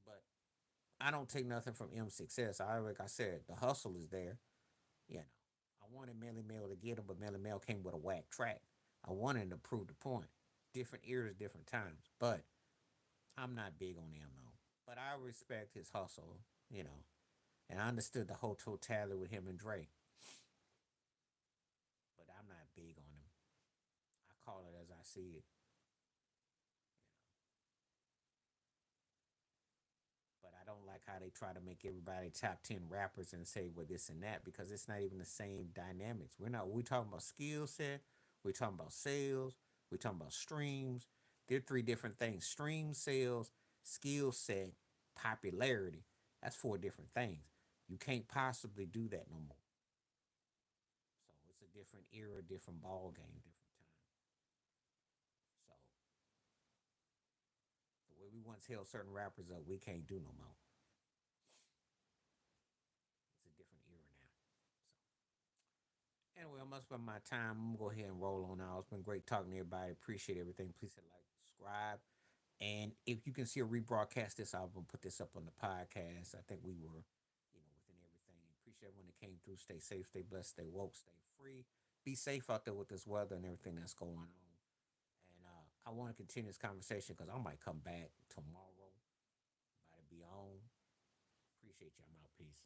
But I don't take nothing from M success. Like I said, the hustle is there. You know, I wanted Melly Mel to get him, but Melly Mel came with a whack track. I wanted him to prove the point. Different eras, different times. But I'm not big on him though. But I respect his hustle, you know. And I understood the whole totality with him and Dre. But I'm not big on him. I call it as I see it. But I don't like how they try to make everybody top 10 rappers and say well this and that because it's not even the same dynamics. We talking about skill set, we talking about sales, we talking about streams. They're three different things. Stream sales, skill set, popularity. That's four different things. You can't possibly do that no more. So it's a different era, different ball game, different time. So the way we once held certain rappers up, we can't do no more. It's a different era now. So anyway, I'm gonna spend my time. I'm gonna go ahead and roll on out. It's been great talking to everybody. Appreciate everything. Please hit like, subscribe. And if you can see a rebroadcast this, I will put this up on the podcast. I think we were, within everything. Appreciate everyone that came through. Stay safe, stay blessed, stay woke, stay free. Be safe out there with this weather and everything that's going on. And I want to continue this conversation because I might come back tomorrow. About to be on. Appreciate you. I'm out. Peace.